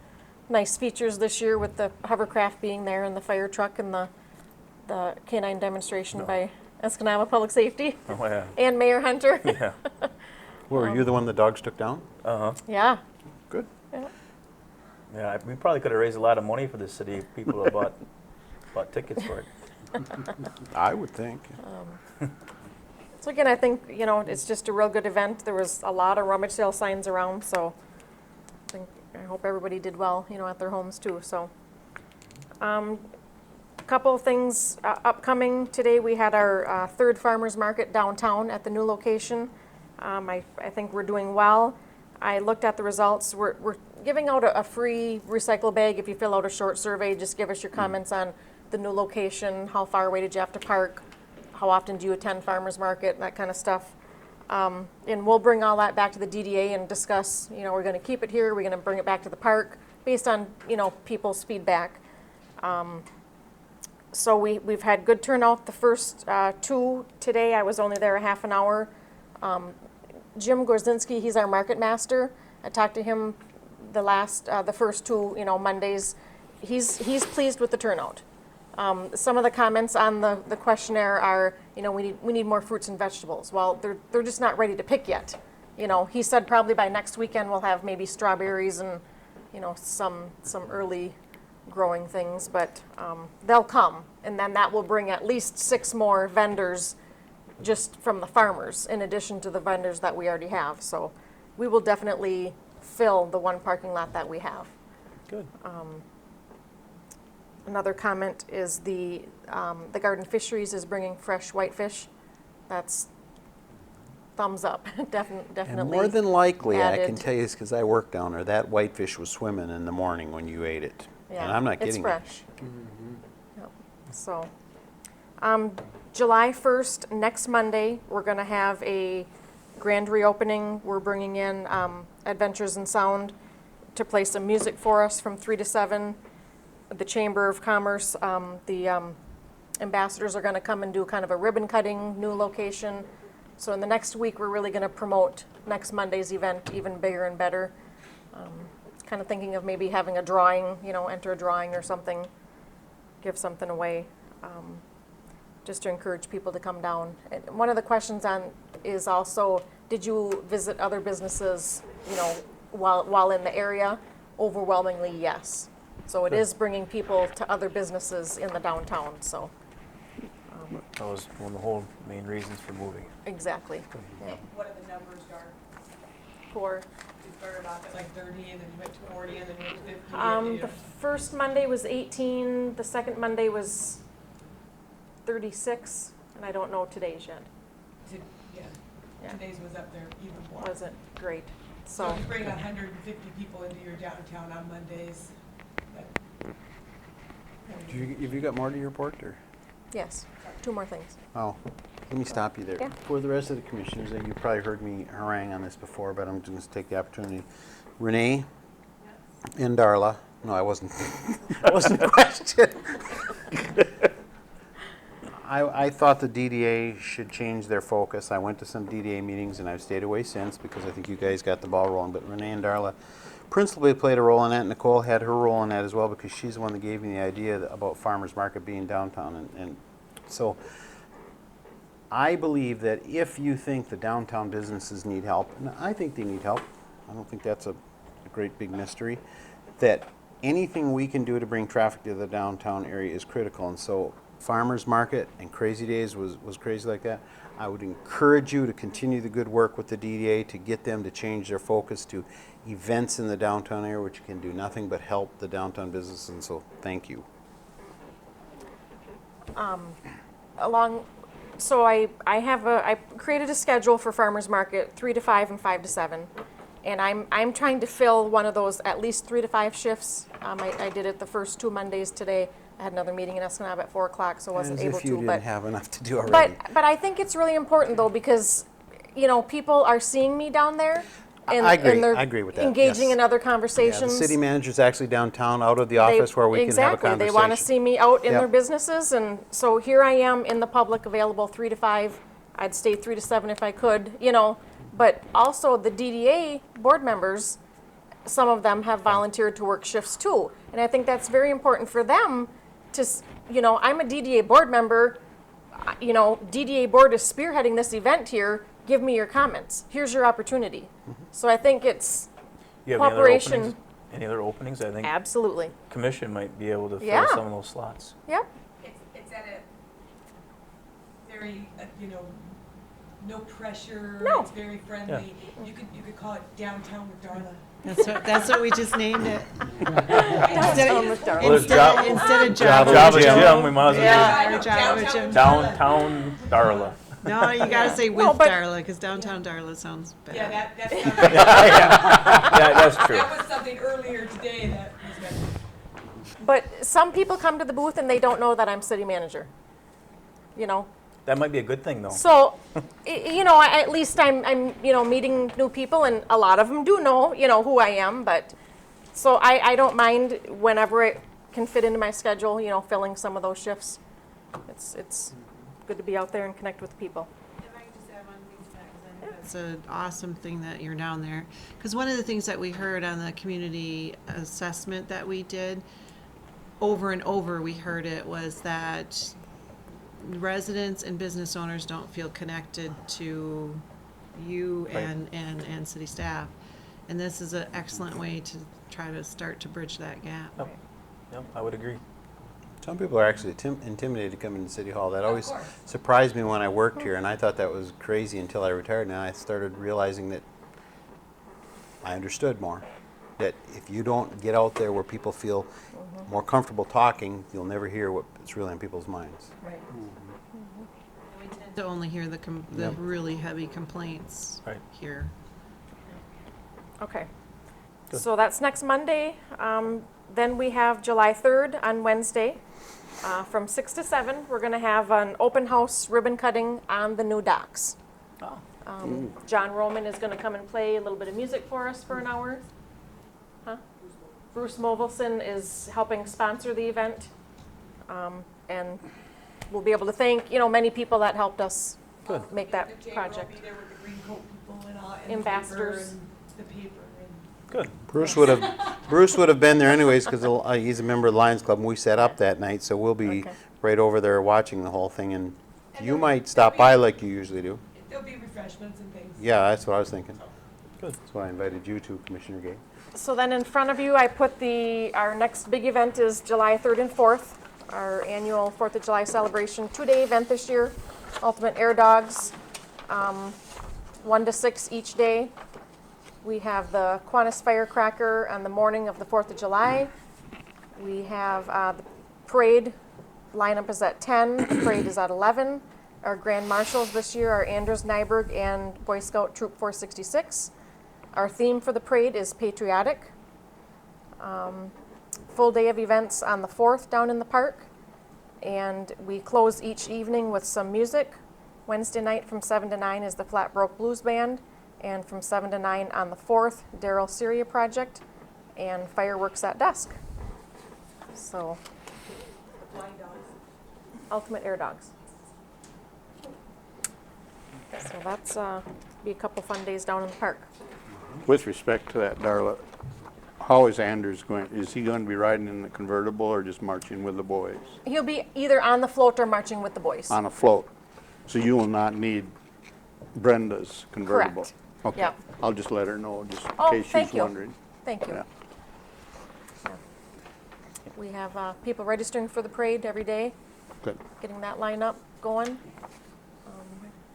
nice features this year with the hovercraft being there and the fire truck and the canine demonstration by Escanaba Public Safety Oh, yeah. and Mayor Hunter. Yeah. Were you the one the dogs took down? Uh-huh. Yeah. Good. Yeah, we probably could have raised a lot of money for the city if people have bought tickets for it. I would think. So again, I think, it's just a real good event. There was a lot of rummage sale signs around, so I hope everybody did well, at their homes too, so. A couple of things upcoming. Today, we had our third farmer's market downtown at the new location. I think we're doing well. I looked at the results. We're giving out a free recycle bag if you fill out a short survey. Just give us your comments on the new location, how far away did you have to park, how often do you attend farmer's market, that kind of stuff. And we'll bring all that back to the DDA and discuss, we're going to keep it here, we're going to bring it back to the park based on, people's feedback. So we've had good turnout. The first 2 today, I was only there a half an hour. Jim Gorzinski, he's our market master. I talked to him the first 2, Mondays. He's pleased with the turnout. Some of the comments on the questionnaire are, we need more fruits and vegetables. Well, they're just not ready to pick yet. He said probably by next weekend we'll have maybe strawberries and, some early growing things, but they'll come. And then that will bring at least 6 more vendors just from the farmers, in addition to the vendors that we already have. So we will definitely fill the one parking lot that we have. Good. Another comment is the Garden Fisheries is bringing fresh whitefish. That's thumbs up, definitely. And more than likely, I can added. tell you this because I work down there, that whitefish was swimming in the morning when you ate it. Yeah, And I'm not kidding it's you. fresh. Yep. So, July 1st, next Monday, we're going to have a grand reopening. We're bringing in Adventures in Sound to play some music for us from 3 to 7. The Chamber of Commerce, the ambassadors are going to come and do kind of a ribbon cutting, new location. So in the next week, we're really going to promote next Monday's event even bigger and better. Kind of thinking of maybe having a drawing, enter a drawing or something, give something away, just to encourage people to come down. And one of the questions is also, did you visit other businesses, while in the area? Overwhelmingly, yes. So it is bringing people to other businesses in the downtown, so, That was one of the whole main reasons for moving. exactly. Yeah. What are the numbers, Dar? For, You started off at like 30, and then you went to 40, and then you went to 50. the first Monday was 18, the second Monday was 36, and I don't know today's yet. Yeah, Yeah. today's was up there even more. Wasn't great, So so. if you bring 150 people into your downtown on Mondays, that. Have you got more to your report, or? Yes, 2 more things. Oh, let me stop you there. Yeah. For the rest of the commissioners, and you probably heard me harangue on this before, but I'm just going to take the opportunity. Renee and Darla, no, I wasn't. That wasn't a question. I thought the DDA should change their focus. I went to some DDA meetings and I've stayed away since because I think you guys got the ball rolling. But Renee and Darla principally played a role in that. Nicole had her role in that as well because she's the one that gave me the idea about Farmers Market being downtown. And so I believe that if you think the downtown businesses need help, and I think they need help, I don't think that's a great big mystery, that anything we can do to bring traffic to the downtown area is critical. And so Farmers Market and Crazy Days was crazy like that. I would encourage you to continue the good work with the DDA to get them to change their focus to events in the downtown area, which can do nothing but help the downtown business. And so thank you. So I created a schedule for Farmers Market, 3 to 5 and 5 to 7. And I'm trying to fill one of those at least 3 to 5 shifts. I did it the first 2 Mondays today. I had another meeting in Escanaba at 4 o'clock, so I wasn't As able if you to. didn't have enough to do already. But I think it's really important though because, people are seeing me down there. And, I agree. And they're I agree with that, engaging yes. in other Yeah, conversations. the city manager's actually downtown out of the office where we can have a Exactly. conversation. They want to see me out in Yep. their businesses, and so here I am in the public, available 3 to 5. I'd stay 3 to 7 if I could, But also the DDA board members, some of them have volunteered to work shifts too, and I think that's very important for them to, I'm a DDA board member. DDA board is spearheading this event here. Give me your comments. Here's your opportunity. So I think it's You have any other cooperation. openings? Any other openings? I think Absolutely. Commission might be able to fill Yeah. some of those slots. Yep. It's at a very, no pressure. No. It's very friendly. You could call it Downtown with Darla. That's what we just named it. Downtown with Darla. Well, there's Java- Instead of Java Java Jim, we might as well Yeah, Yeah, or Java Jim. Downtown do Downtown Darla. No, you gotta say with No, but- Darla, because downtown Darla sounds bad. Yeah, that's something, That's true. that was something earlier today that was mentioned. But some people come to the booth and they don't know that I'm city manager. That might be a good thing, though. So, at least I'm meeting new people, and a lot of them do know, who I am. But so I don't mind whenever it can fit into my schedule, filling some of those shifts. It's good to be out there and connect with people. If I could just add one thing to that, 'cause I think that's an awesome thing that you're down there. Because one of the things that we heard on the community assessment that we did, over and over we heard it, was that residents and business owners don't feel connected to you Right. and city staff. And this is an excellent way to try to start to bridge that gap. Yep, I would agree. Some people are actually intimidated to come into City Hall. That always course. surprised me when I worked here, and I thought that was crazy until I retired. Now I started realizing that I understood more. That if you don't get out there where people feel more comfortable talking, you'll never hear what's really on people's minds. Right. We tend to only hear the Yep. really heavy complaints Right. here. Okay. Good. So that's next Monday. Then we have July 3rd on Wednesday. From 6 to 7, we're going to have an open house ribbon cutting on the new docks. Oh. John Roman is going to come and play a little bit of music for us for an hour. Huh? Bruce Movelson is helping sponsor the event. And we'll be able to thank, many people that helped us Good. make that The chamber project. will be there with the green coat people and all, and Ambassadors. the paper and. Good. Bruce would have been there anyways because he's a member of the Lions Club, and we set up that night, so we'll be Okay. right over there watching the whole thing, and you there'll- might stop by like you usually do. There'll be refreshments and things. Yeah, that's what I was thinking. Good. That's why I invited you to, Commissioner Gay. So then in front of you, I put our next big event is July 3rd and 4th, our annual 4th of July celebration, 2-day event this year, Ultimate Air Dogs, 1 to 6 each day. We have the Kiwanis Firecracker on the morning of the 4th of July. We have the parade lineup is at 10, the parade is at 11. Our Grand Marshals this year are Anders Nyberg and Boy Scout Troop 466. Our theme for the parade is patriotic. Full day of events on the 4th down in the park. And we close each evening with some music. Wednesday night from 7 to 9 is the Flat Broke Blues Band. And from 7 to 9 on the 4th, Daryl Syria Project. And fireworks at dusk. So, Flying dogs. Ultimate Air Dogs. So that's be a couple fun days down in the park. With respect to that, Darla, how is Anders going, is he going to be riding in the convertible or just marching with the boys? He'll be either on the float or marching with the boys. On a float? So you will not need Brenda's convertible? Correct. Okay. Yep. I'll just let her know, just in Oh, case thank she's you. wondering. Thank you. Yeah. We have people registering for the parade every day, Good. getting that lineup going.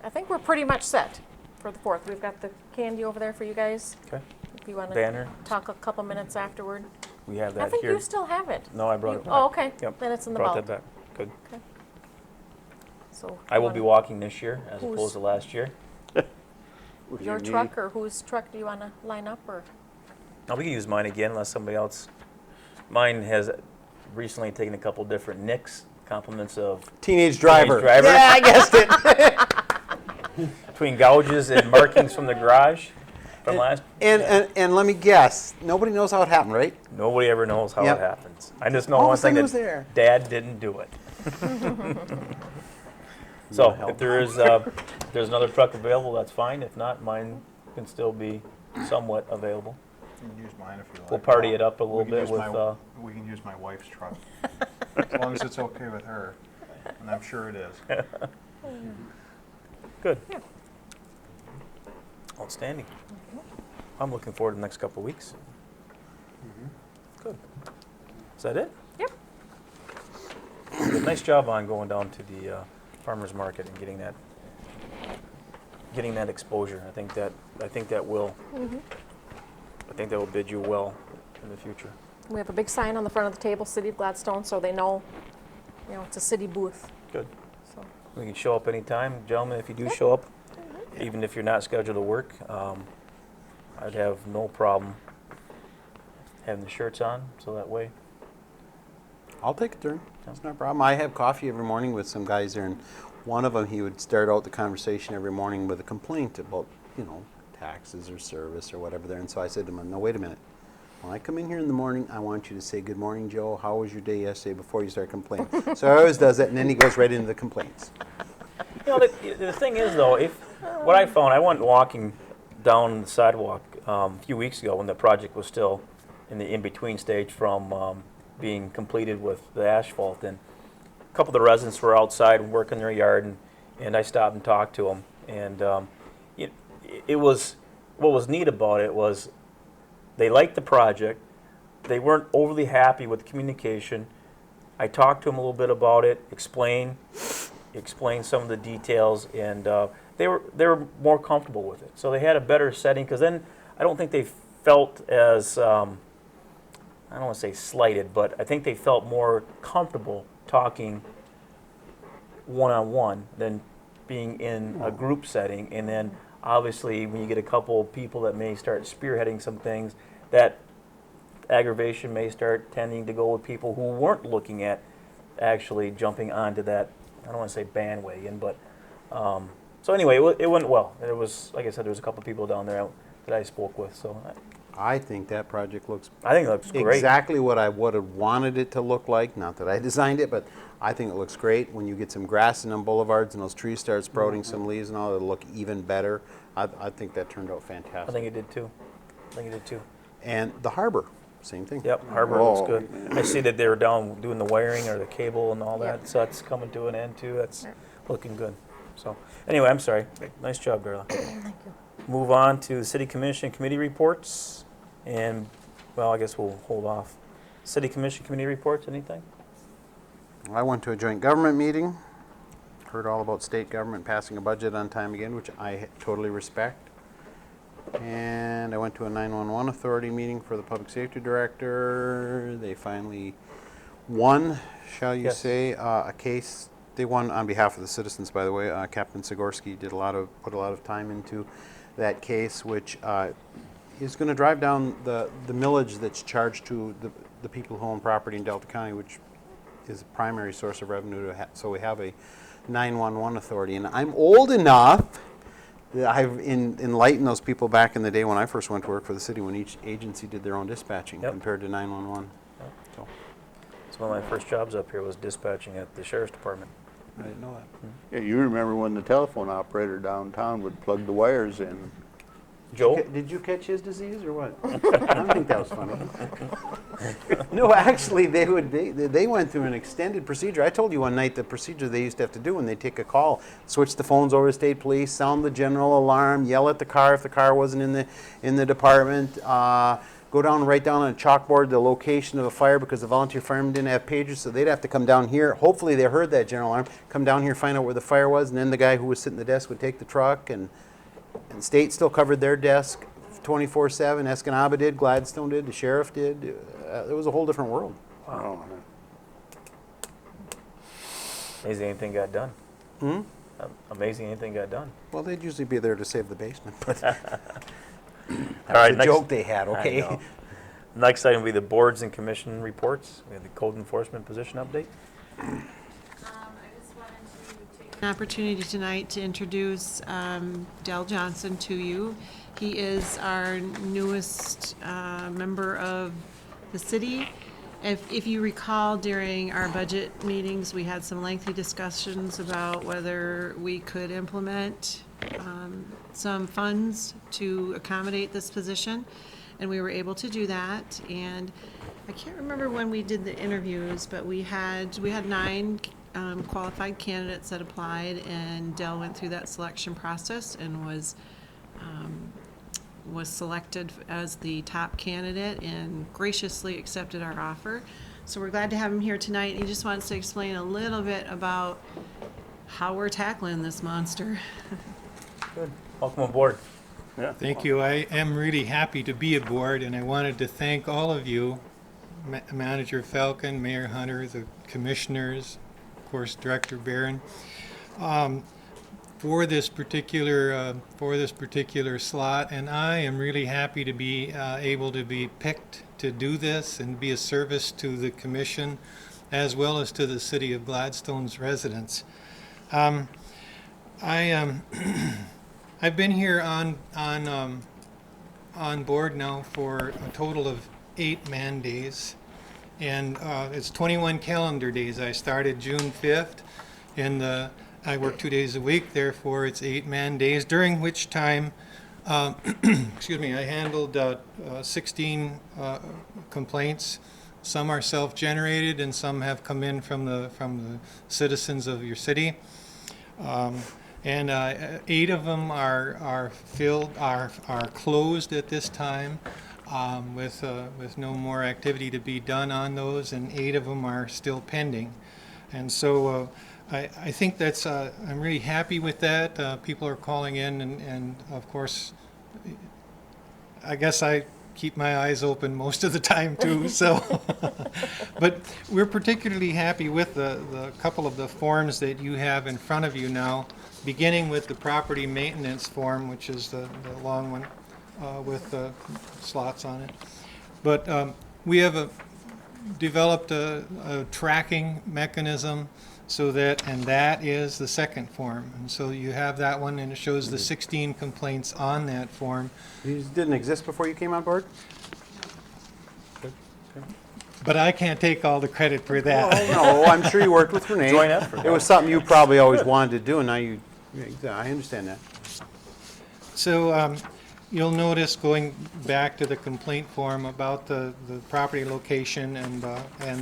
I think we're pretty much set for the 4th. We've got the candy over there for you guys, Okay. if you want to Banner. talk a couple minutes afterward. We have I that think here. you still have it. No, I brought You- it back. Oh, okay. Yep. Then it's in the Brought vault. that back. Good. So I will be walking this year as Who's- opposed to last year. With your knee. truck, or whose truck do you want to line up, or? Now, we can use mine again unless somebody else. Mine has recently taken a couple different nicks, compliments of Teenage driver. driver. Yeah, I guessed it. between gouges and markings from the garage from last. And let me guess, nobody knows how it happened, right? Nobody ever knows how Yep. it happens. I just know All of a one thing sudden it was that there. Dad didn't do it. So if there's another truck available, that's fine. If not, mine can still be somewhat available. You can use mine if you like. We'll party it up a little We can bit use with. we can use my wife's truck. As long as it's okay with her, and I'm sure it is. Good. Outstanding. I'm looking forward to the next couple of weeks. Good. Is that it? Yep. Good. Nice job on going down to the farmers market and getting that exposure. I think that will bid you well in the future. We have a big sign on the front of the table, City of Gladstone, so they know, it's a city booth. Good. So We can show up anytime, gentlemen. If you do show up, even if you're not scheduled to work, I'd have no problem having the shirts on, so that way. I'll take a turn. That's no problem. I have coffee every morning with some guys there, and one of them, he would start out the conversation every morning with a complaint about, taxes or service or whatever there. And so I said to him, no, wait a minute. When I come in here in the morning, I want you to say, good morning, Joe. How was your day yesterday before you start complaining? So I always does that, and then he goes right into the complaints. The thing is, though, what I found, I went walking down the sidewalk a few weeks ago when the project was still in the in-between stage from being completed with the asphalt, and a couple of the residents were outside working their yard, and I stopped and talked to them, and it was, what was neat about it was they liked the project. They weren't overly happy with the communication. I talked to them a little bit about it, explained some of the details, and they were more comfortable with it. So they had a better setting, because then I don't think they felt as, I don't want to say slighted, but I think they felt more comfortable talking one-on-one than being in a group setting. And then obviously when you get a couple of people that may start spearheading some things, that aggravation may start tending to go with people who weren't looking at actually jumping onto that, I don't want to say bandwagon, but so anyway, it went well. There was, like I said, there was a couple of people down there that I spoke with, so I think that project looks I think it looks great. exactly what I would have wanted it to look like. Not that I designed it, but I think it looks great. When you get some grass in them boulevards and those trees start sprouting some leaves and all, it'll look even better. I think that turned out fantastic. I think it did too. And the harbor, same thing. Yep, harbor Oh, looks good. I see that they were down doing the wiring or the cable and all that, Yep. so that's coming to an end too. That's looking good. So anyway, I'm sorry. Nice job, Darla. Thank you. Move on to the City Commission committee reports. And, well, I guess we'll hold off. City Commission committee reports, anything? I went to a joint government meeting, heard all about state government passing a budget on time again, which I totally respect. And I went to a 911 authority meeting for the public safety director. They finally won, shall you Yes. say, a case. They won on behalf of the citizens, by the way. Captain Sigorski put a lot of time into that case, which is going to drive down the millage that's charged to the people who own property in Delta County, which is a primary source of revenue. So we have a 911 authority, and I'm old enough that I've enlightened those people back in the day when I first went to work for the city, when each agency did their own dispatching Yep. compared to 911. Yep. So It's one of my first jobs up here was dispatching at the sheriff's department. I didn't know that. Yeah, you remember when the telephone operator downtown would plug the wires in. Joel? Did you catch his disease or what? I don't think that was funny. No, actually, they went through an extended procedure. I told you one night the procedure they used to have to do when they take a call: switch the phones over to state police, sound the general alarm, yell at the car if the car wasn't in the department, go down and write down on a chalkboard the location of a fire because the volunteer firemen didn't have pagers, so they'd have to come down here. Hopefully, they heard that general alarm. Come down here, find out where the fire was, and then the guy who was sitting at the desk would take the truck and state still covered their desk 24/7. Escanaba did, Gladstone did, the sheriff did. It was a whole different world. Wow. Amazing anything got done. Hmm? Amazing anything got done. Well, they'd usually be there to save the basement, but that All right, was a joke they had, I okay? know. Next item will be the boards and commission reports. We have the code enforcement position update. I just wanted to take an opportunity tonight to introduce Dell Johnson to you. He is our newest member of the city. If you recall, during our budget meetings, we had some lengthy discussions about whether we could implement some funds to accommodate this position, and we were able to do that. And I can't remember when we did the interviews, but we had 9 qualified candidates that applied, and Dell went through that selection process and was selected as the top candidate and graciously accepted our offer. So we're glad to have him here tonight. He just wants to explain a little bit about how we're tackling this monster. Good. Welcome aboard. Yeah. Thank you. I am really happy to be aboard, and I wanted to thank all of you, Manager Falcon, Mayor Hunter, the commissioners, of course, Director Barron, for this particular slot. And I am really happy to be able to be picked to do this and be a service to the commission, as well as to the city of Gladstone's residents. I've been here on board now for a total of 8 man days, and it's 21 calendar days. I started June 5th, and I work 2 days a week. Therefore, it's 8 man days, during which time, excuse me, I handled 16 complaints. Some are self-generated, and some have come in from the citizens of your city. And 8 of them are closed at this time, with no more activity to be done on those, and 8 of them are still pending. And so I think that's I'm really happy with that. People are calling in, and of course, I guess I keep my eyes open most of the time too. So, but we're particularly happy with the couple of the forms that you have in front of you now, beginning with the property maintenance form, which is the long one with the slots on it. But we have developed a tracking mechanism so that, and that is the second form. And so you have that one, and it shows the 16 complaints on that form. These didn't exist before you came on board? But I can't take all the credit for that. Well, no, I'm sure you worked with Renee. Joint effort. It was something you probably always wanted to do, and now I understand that. So you'll notice, going back to the complaint form, about the property location, and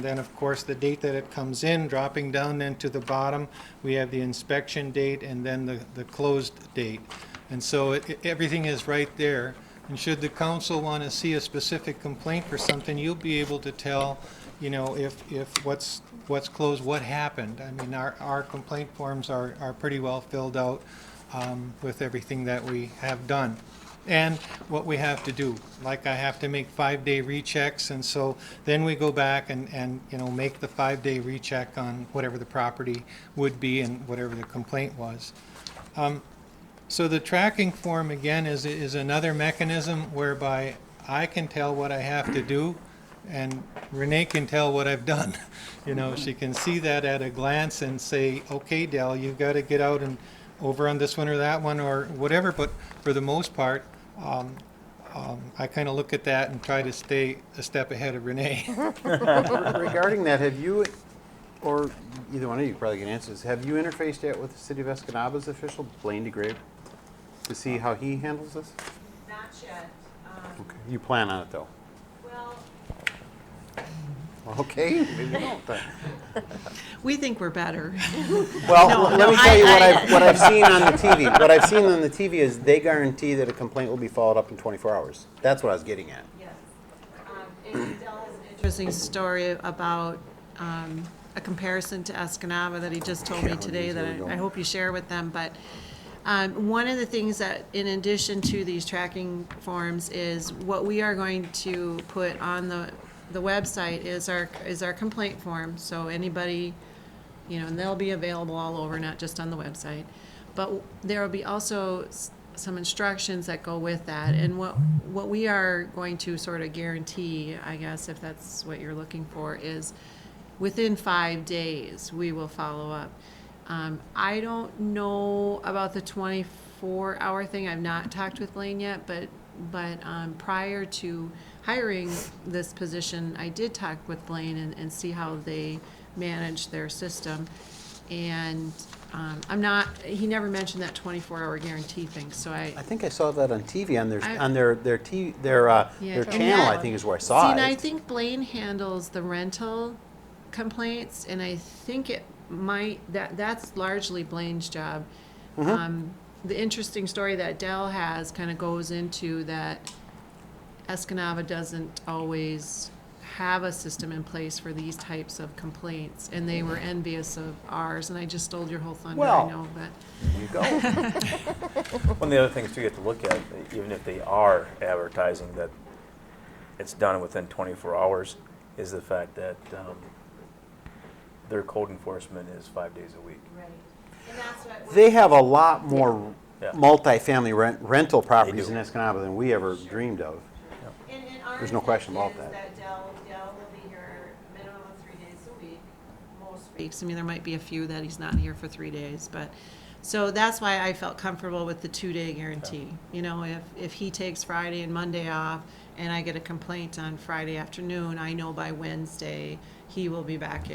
then of course the date that it comes in, dropping down then to the bottom, we have the inspection date and then the closed date. And so everything is right there. And should the council want to see a specific complaint for something, you'll be able to tell, you know, if what's closed, what happened. I mean, our complaint forms are pretty well filled out with everything that we have done. And what we have to do, like I have to make 5-day rechecks, and so then we go back and you know, make the 5-day recheck on whatever the property would be and whatever the complaint was. So the tracking form, again, is another mechanism whereby I can tell what I have to do, and Renee can tell what I've done. You know, she can see that at a glance and say, okay, Dell, you've got to get out and over on this one or that one or whatever, but for the most part, I kind of look at that and try to stay a step ahead of Renee. Regarding that, have you, or either one of you probably can answer this, have you interfaced yet with the City of Escanaba's official, Blaine DeGrave, to see how he handles this? Not yet. Okay. You plan on it, though? Well, Okay, maybe you don't then. we think we're better. Well, No, let me no, tell you I- what I've seen on the TV. What I've seen on the TV is they guarantee that a complaint will be followed up in 24 hours. That's what I was getting at. Yes. Dell has an interesting story about a comparison to Escanaba that he just told me today that I hope you share with them. But one of the things that, in addition to these tracking forms, is what we are going to put on the website is our complaint form. So anybody, you know, and they'll be available all over, not just on the website. But there will be also some instructions that go with that. And what we are going to sort of guarantee, I guess, if that's what you're looking for, is within 5 days, we will follow up. I don't know about the 24-hour thing. I've not talked with Blaine yet, but prior to hiring this position, I did talk with Blaine and see how they manage their system. And he never mentioned that 24-hour guarantee thing, so I think I saw that on TV on their Yeah. channel. I think is where I saw See, it. and I think Blaine handles the rental complaints, and I think that's largely Blaine's job. The interesting story that Dell has kind of goes into that Escanaba doesn't always have a system in place for these types of complaints, and they were envious of ours, and I just stole your whole thunder, Well. I know, but. There you go. One of the other things too you have to look at, even if they are advertising that it's done within 24 hours, is the fact that their code enforcement is 5 days a week. Right. And that's what. They have a lot more Yeah. multifamily rental properties do. in Escanaba than we ever dreamed of. And our There's no question about intention that. is Dell will be here a minimum of 3 days a week, most weeks. I mean, there might be a few that he's not here for 3 days, but, so that's why I felt comfortable with the 2-day guarantee. You know, if he takes Friday and Monday off, and I get a complaint on Friday afternoon, I know by Wednesday he will be back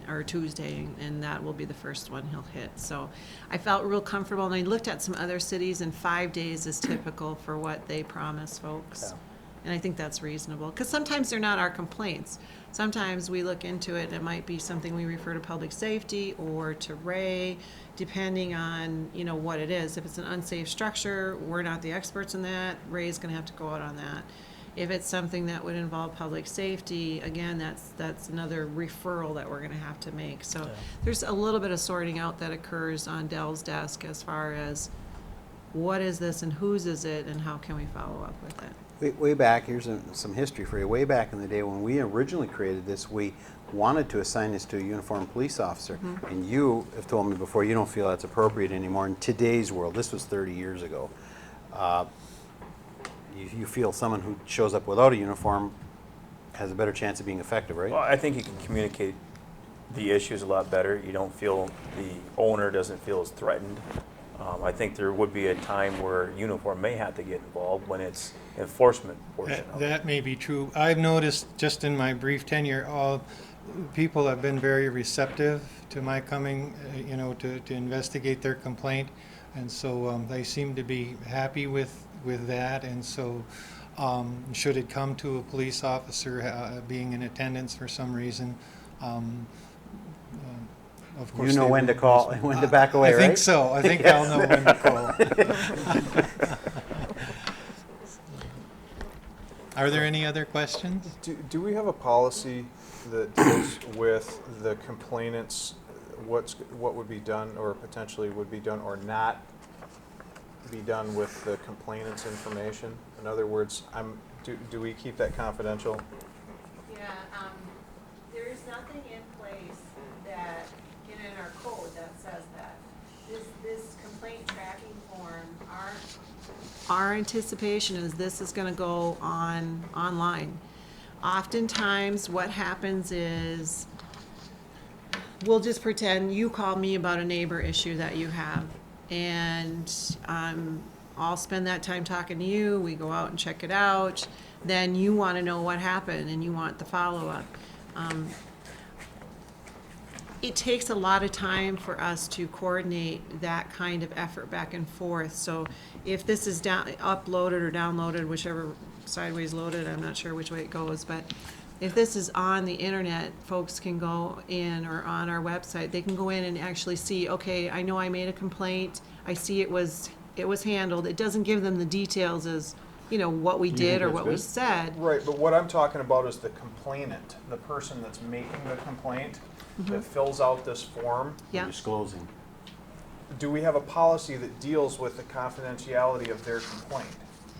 or Tuesday, and that will be the first one he'll hit. So I felt real comfortable, and I looked at some other cities, and 5 days is typical for what they promise folks. Yeah. And I think that's reasonable, because sometimes they're not our complaints. Sometimes we look into it, and it might be something we refer to public safety or to Ray, depending on, you know, what it is. If it's an unsafe structure, we're not the experts in that. Ray's gonna have to go out on that. If it's something that would involve public safety, again, that's another referral that we're gonna have to make. So there's a little bit of sorting out that occurs on Dell's desk as far as what is this and whose is it and how can we follow up with it. Way back, here's some history for you. Way back in the day when we originally created this, we wanted to assign this to a uniformed police officer. And you have told me before you don't feel that's appropriate anymore in today's world. This was 30 years ago. You feel someone who shows up without a uniform has a better chance of being effective, right? Well, I think you can communicate the issues a lot better. You don't feel, the owner doesn't feel as threatened. I think there would be a time where uniform may have to get involved when it's enforcement portion of it. That may be true. I've noticed just in my brief tenure, all people have been very receptive to my coming, you know, to investigate their complaint. And so they seem to be happy with that. And so should it come to a police officer being in attendance for some reason, of course. You know they when to will call, use- when to back away, I right? think so. I think I'll know when to call. Are there any other questions? Do we have a policy that deals with the complainants, what would be done or potentially would be done or not be done with the complainant's information? In other words, do we keep that confidential? Yeah, there is nothing in place that, in our code that says that. This complaint tracking form, our anticipation is this is gonna go online. Oftentimes, what happens is, we'll just pretend you call me about a neighbor issue that you have, and I'll spend that time talking to you, we go out and check it out, then you want to know what happened and you want the follow-up. It takes a lot of time for us to coordinate that kind of effort back and forth. So if this is uploaded or downloaded, whichever sideways loaded, I'm not sure which way it goes, but if this is on the internet, folks can go in, or on our website, they can go in and actually see, okay, I know I made a complaint, I see it was handled. It doesn't give them the details as, what we did or what we said. Right, but what I'm talking about is the complainant, the person that's making the complaint, that fills out this form. Yeah. Disclosing. Do we have a policy that deals with the confidentiality of their complaint?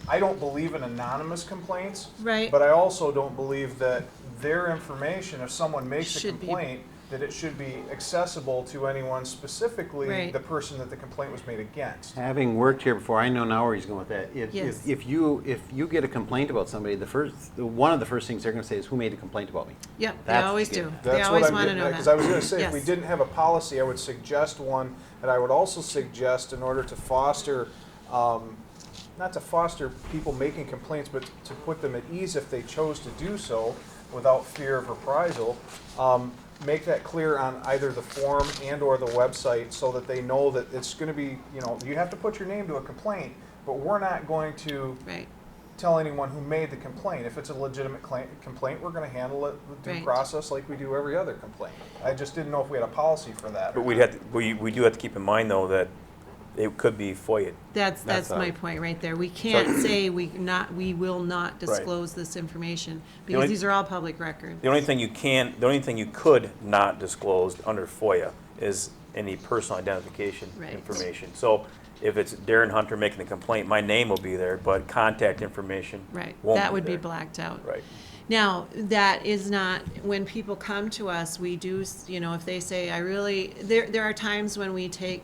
I don't believe in anonymous complaints. Right. But I also don't believe that their information, if someone makes a Should be- complaint, that it should be accessible to anyone, specifically Right. the person that the complaint was made against. Having worked here before, I know now where he's going with that. Yes. If you get a complaint about somebody, one of the first things they're going to say is, who made a complaint about me? Yep, they That's always the do. game. They That's always what I'm want to getting know at, that. because I was gonna say, if we Yes. didn't have a policy, I would suggest one, and I would also suggest, in order to foster, not to foster people making complaints, but to put them at ease if they chose to do so without fear of reprisal, make that clear on either the form and or the website so that they know that it's gonna be, you have to put your name to a complaint, but we're not going to Right, tell anyone who made the complaint. If it's a legitimate complaint, we're going to handle it with due Right. process like we do every other complaint. I just didn't know if we had a policy for that. But we do have to keep in mind, though, that it could be FOIA. that's That's my point right there. We can't say we will not disclose this information, because only- these are all public record. The only thing you could not disclose under FOIA is any personal identification Right. information. So if it's Darren Hunter making the complaint, my name will be there, but contact information Right, won't that would be there. blacked out. Right. Now, that is not, when people come to us, we do, if they say, there are times when we take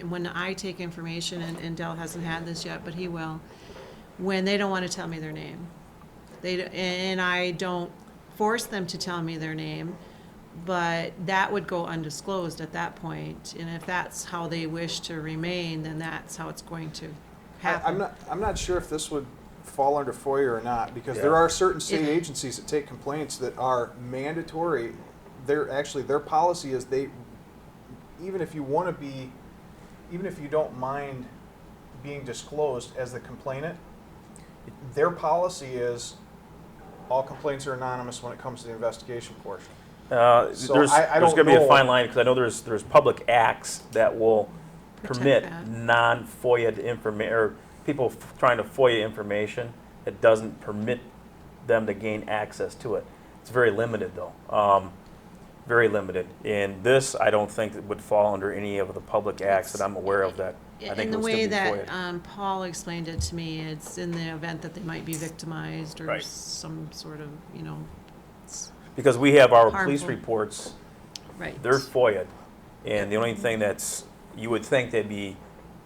when I take information, and Dell hasn't had this yet, but he will, when they don't want to tell me their name. And I don't force them to tell me their name, but that would go undisclosed at that point. And if that's how they wish to remain, then that's how it's going to happen. I'm not sure if this would fall under FOIA or not, because Yeah. there are certain state If- agencies that take complaints that are mandatory. Their policy is even if you don't mind being disclosed as the complainant, their policy is all complaints are anonymous when it comes to the investigation portion. So There's I going don't to be a know. fine line, because I know there's public acts that will Protect permit that. non-FOIA information, or people trying to FOIA information that doesn't permit them to gain access to it. It's very limited, though. Very limited. And this, I don't think that would fall under any of the public acts that I'm aware of that I think In the would still way be that FOIA. Paul explained it to me, it's in the event that they might be victimized or Right. some sort of, Because we have our police harmful. reports, right. they're FOIA. And the only thing you would think they'd be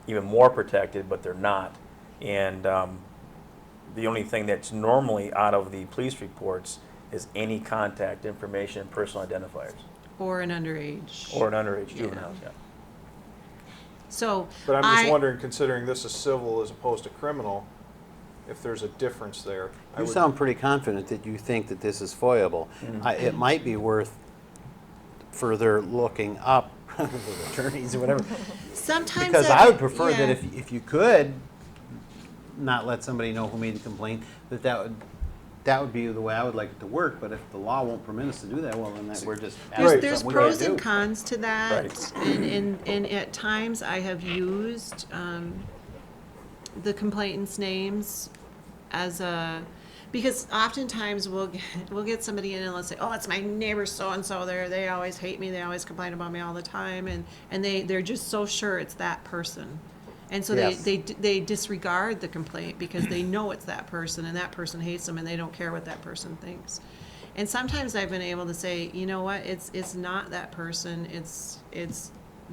even more protected, but they're not. And the only thing that's normally out of the police reports is any contact information and personal identifiers, Or an underage. or an underage Yeah. juvenile, yeah. So, But I'm just wondering, considering this is civil as opposed to criminal, if there's a difference there. You sound pretty confident that you think that this is FOIAble. It might be worth further looking up with attorneys or whatever. sometimes. Because that- I would prefer that yeah. if you could not let somebody know who made the complaint, that would that would be the way I would like it to work, but if the law won't permit us to do that, well, then we're just There's, asking there's something we can't pros and do. cons to that, Right. and at times I have used the complainant's names as a, because oftentimes we'll get somebody in and let's say, oh, it's my neighbor so and so. They always hate me. They always complain about me all the time, and they're just so sure it's that person. And so Yes. they disregard the complaint because they know it's that person and that person hates them and they don't care what that person thinks. And sometimes I've been able to say, you know what, it's not that person, it's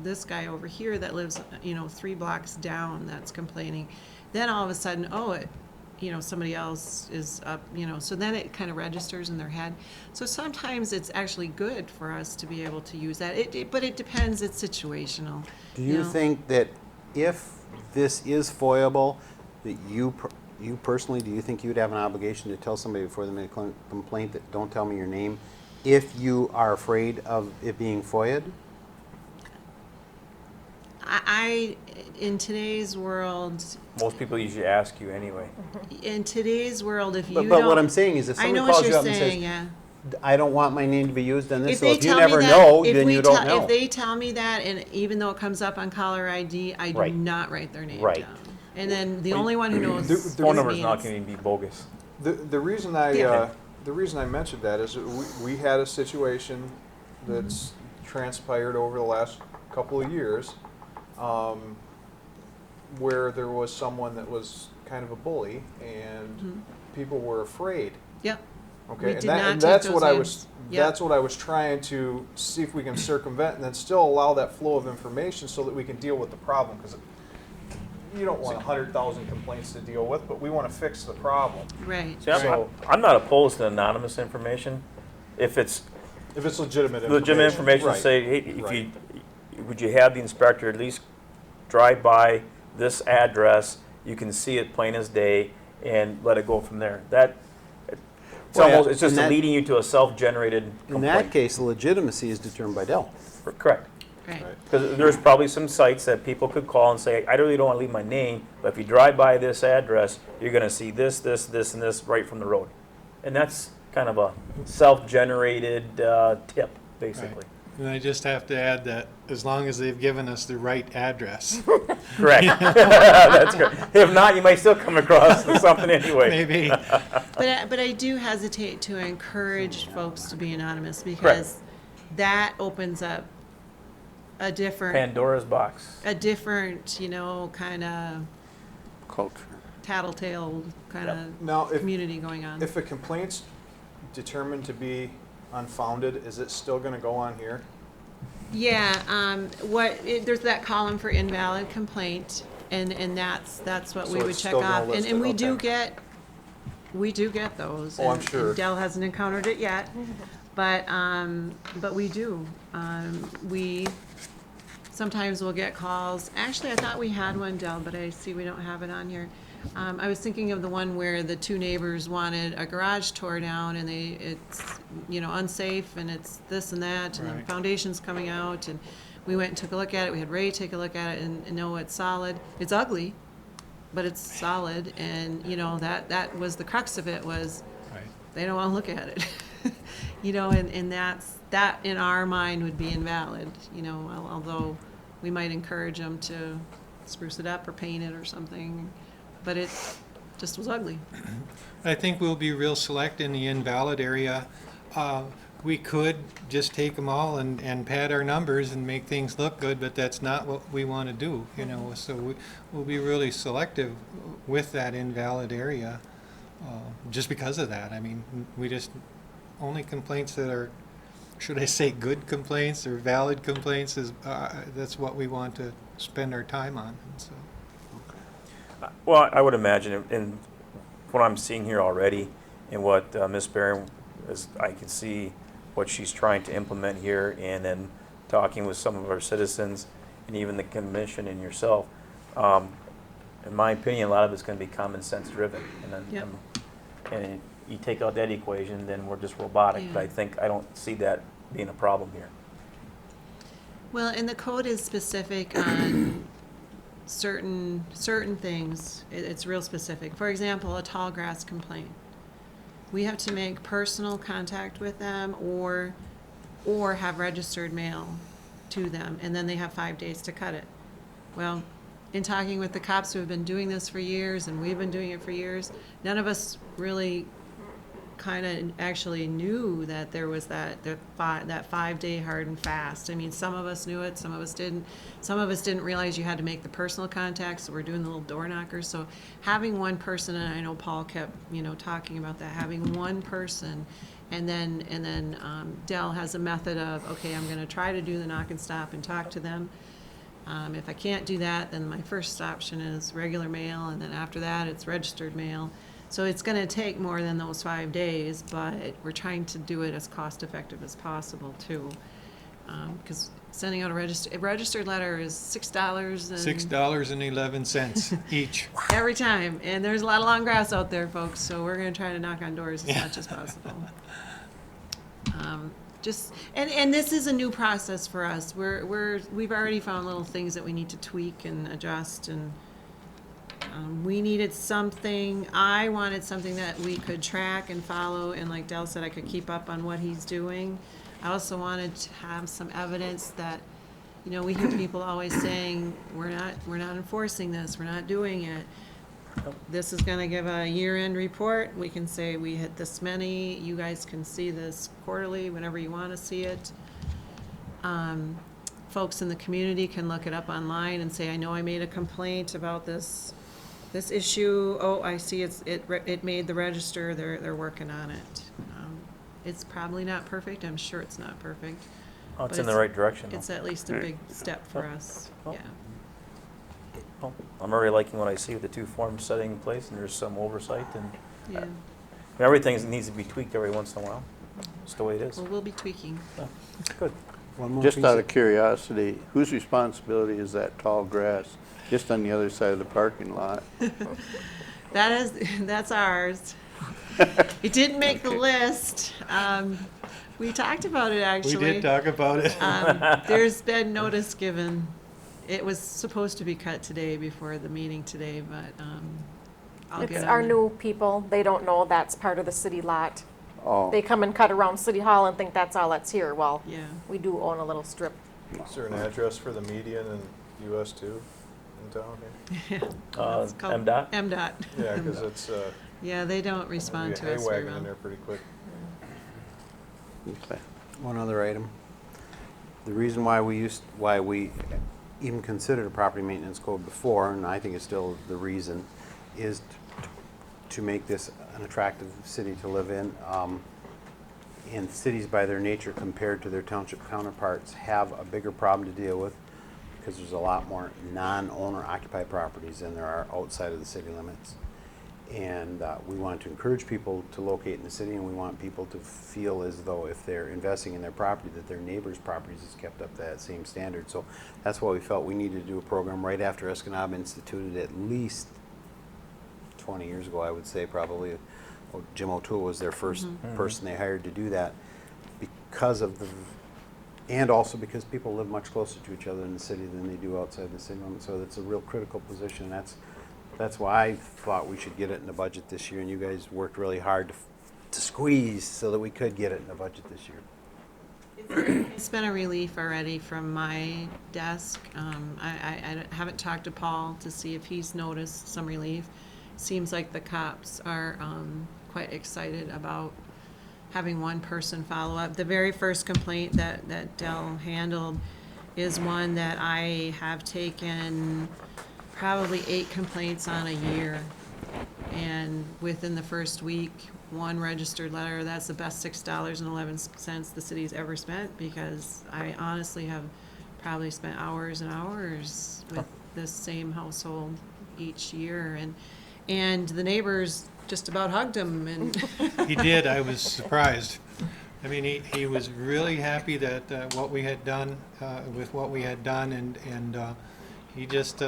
this guy over here that lives, 3 blocks down that's complaining. Then all of a sudden, somebody else is up, so then it kind of registers in their head. So sometimes it's actually good for us to be able to use that. But it depends, it's situational. Do you think that if this is foiable, that you personally, do you think you'd have an obligation to tell somebody before they make a complaint that don't tell me your name if you are afraid of it being FOIA'd? I in today's world, Most people usually ask you anyway. if you But don't. what I'm saying is if I somebody know what calls you you're up and saying, says, yeah. I don't want my name to be used on this, If so they if you tell me never that, know, if then we you don't tell- know. If they tell me that, and even though it comes up on caller ID, I do Right. not write their name Right. down. And then the only one who knows The is Phone number's me, not and going to be bogus. The reason Yeah. the reason I mentioned that is that we had a situation that's transpired over the last couple of years, where there was someone that was kind of a bully and people were afraid. Yep. Okay, We and, did that, not and take that's those what I names. was. Yep. That's what I was trying to see if we can circumvent and then still allow that flow of information so that we can deal with the problem. Because you don't want 100,000 complaints to deal with, but we want to fix the problem. Right. See, I'm not opposed to anonymous information. If it's If it's legitimate information. legitimate information, Right. say, hey, if Right. would you have the inspector at least drive by this address, you can see it plain as day, and let it go from there. It's just in leading you to a self-generated complaint. In that case, the legitimacy is determined by Dell. Correct. Right. Because there's probably some sites that people could call and say, I really don't want to leave my name, but if you drive by this address, you're going to see this, this, this, and this right from the road. And that's kind of a self-generated tip, basically. And I just have to add that as long as they've given us the right address, Correct. That's good. If not, you might still come across something anyway. maybe. But I do hesitate to encourage folks to be anonymous because that opens up a different, Pandora's box. kind of Culture. tattletale kind of Now, community going on. if a complaint's determined to be unfounded, is it still going to go on here? Yeah, there's that column for invalid complaint, and that's what So we would it's check still gonna off. list And it, we do okay. get those. Oh, I'm and sure. Dell hasn't encountered it yet, but we do. We sometimes we'll get calls. Actually, I thought we had one, Dell, but I see we don't have it on here. I was thinking of the one where the 2 neighbors wanted a garage tore down and it's unsafe and it's this and that and the Right. foundation's coming out, and we went and took a look at it. We had Ray take a look at it and know it's solid. It's ugly, but it's solid, and that was the crux of it, was Right. they don't want to look at it. And that in our mind would be invalid, although we might encourage them to spruce it up or paint it or something, but it just was ugly. I think we'll be real select in the invalid area. We could just take them all and pad our numbers and make things look good, but that's not what we want to do, so we'll be really selective with that invalid area, just because of that. I mean, we just, only complaints that are, should I say, good complaints or valid complaints, is that's what we want to spend our time on, so. Well, I would imagine, in what I'm seeing here already, and what Ms. Barron is, I can see what she's trying to implement here, and then talking with some of our citizens, and even the commission and yourself. In my opinion, a lot of it's going to be common sense driven, and then Yep. and you take out that equation, then we're just robotic. Yeah. But I don't see that being a problem here. Well, and the code is specific on certain things. It's real specific. For example, a tall grass complaint. we have to make personal contact with them or have registered mail to them, and then they have 5 days to cut it. Well, in talking with the cops who have been doing this for years, and we've been doing it for years, none of us really kind of actually knew that there was that 5 day hard and fast. I mean, some of us knew it, some of us didn't. Some of us didn't realize you had to make the personal contacts, so we're doing the little door knockers. So having one person, and I know Paul kept, talking about that, having one person, and then Dell has a method of, okay, I'm going to try to do the knock and stop and talk to them. If I can't do that, then my first option is regular mail, and then after that, it's registered mail. So it's going to take more than those 5 days, but we're trying to do it as cost-effective as possible, too. Because sending out a registered letter is $6 and $6.11 each. every time. And there's a lot of long grass out there, folks, so we're going to try to knock on doors as much as possible. And this is a new process for us. We've already found little things that we need to tweak and adjust, and we needed something. I wanted something that we could track and follow, and like Dell said, I could keep up on what he's doing. I also wanted to have some evidence that, we hear people always saying, we're not enforcing this, we're not doing it. This is gonna give a year-end report. We can say we hit this many. You guys can see this quarterly, whenever you wanna see it. Folks in the community can look it up online and say, I know I made a complaint about this issue. Oh, I see it made the register. They're working on it. It's probably not perfect. I'm sure it's not perfect. Oh, it's but in the right direction, though. It's at least a big step for us. Oh. Yeah. Well, I'm already liking what I see with the two forms setting in place, and there's some oversight, and Yeah. everything needs to be tweaked every once in a while. It's the way it is. Well, we'll be tweaking. Good. One more Just piece out of- of curiosity, whose responsibility is that tall grass just on the other side of the parking lot? That's ours. It didn't make the list. We talked about it, We actually. did talk about it. There's been notice given. It was supposed to be cut today before the meeting today, but I'll It's get our on it. new people, they don't know that's part of the city lot. Oh, They come and cut around City Hall and think that's all that's here. Well, Yeah. we do own a little strip. Is there an address for the median in US 2 in town here? It's called MDOT? MDOT. Yeah, because it's, Yeah, they don't respond to us very haywagon in well. there pretty quick. okay. One other item. The reason why we even considered a property maintenance code before, and I think it's still the reason, is to make this an attractive city to live in. And cities by their nature compared to their township counterparts have a bigger problem to deal with because there's a lot more non-owner occupied properties than there are outside of the city limits. And we want to encourage people to locate in the city, and we want people to feel as though if they're investing in their property, that their neighbors' properties is kept up to that same standard. So that's why we felt we needed to do a program right after Escanaba instituted at least 20 years ago, I would say probably. Jim O'Toole was their first person they hired to do that because of and also because people live much closer to each other in the city than they do outside the city limits. So that's a real critical position. That's why I thought we should get it in the budget this year, and you guys worked really hard to squeeze so that we could get it in the budget this year. It's been a relief already from my desk. I haven't talked to Paul to see if he's noticed some relief. Seems like the cops are quite excited about having one person follow up. The very first complaint that Dell handled is one that I have taken probably 8 complaints on a year. And within the first week, one registered letter. That's the best $6.11 the city's ever spent, because I honestly have probably spent hours and hours with this same household each year, and the neighbors just about hugged him. And He did, I was surprised. I mean, he was really happy that what we had done, with what we had done, and he just,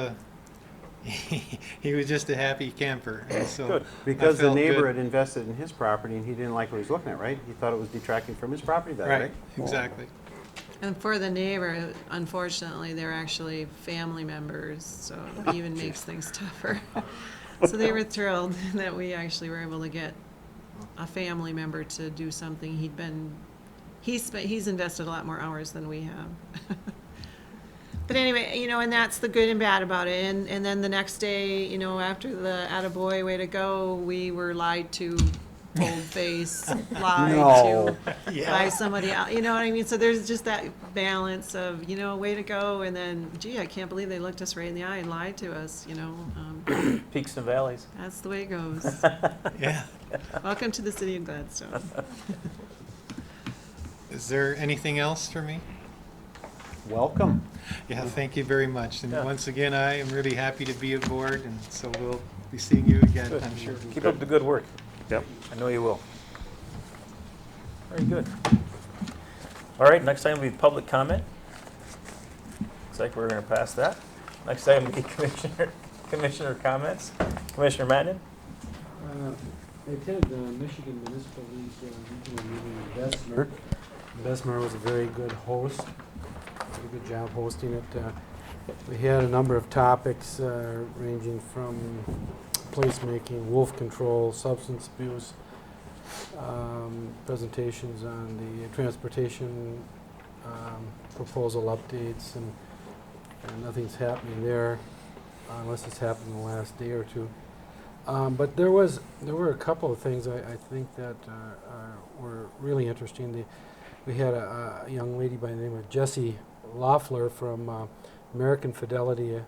he was just a happy camper. And so Good. I Because the felt neighbor good. had invested in his property and he didn't like what he was looking at, right? He thought it was detracting from his property value, right? Right, exactly. And for the neighbor, unfortunately, they're actually family members, so it even makes things tougher. So they were thrilled that we actually were able to get a family member to do something. He's invested a lot more hours than we have. But anyway, and that's the good and bad about it. And then the next day, after the attaboy, way to go, we were lied to, bold-faced, lied No. to by somebody else. You know what I mean? So there's just that balance of, way to go, and then, gee, I can't believe they looked us right in the eye and lied to us, Peaks and valleys. That's the way it goes. Yeah. Welcome to the city of Gladstone. Is there anything else for me? Welcome. Yeah, thank you very much. And Yeah. once again, I am really happy to be aboard, and so we'll be seeing you again, Good. I'm sure. Keep up the good work. Yep. I know you will. Very good. All right, next item will be public comment. Looks like we're going to pass that. Next item will be commissioner comments. Commissioner Manning? I attended the Michigan Municipal League regional meeting in Bessemer. Bessemer was a very good host. Did a good job hosting it. We had a number of topics ranging from placemaking, wolf control, substance abuse, presentations on the transportation proposal updates, and nothing's happening there unless it's happened in the last day or two. But there were a couple of things I think that were really interesting. We had a young lady by the name of Jessie Loeffler from American Fidelity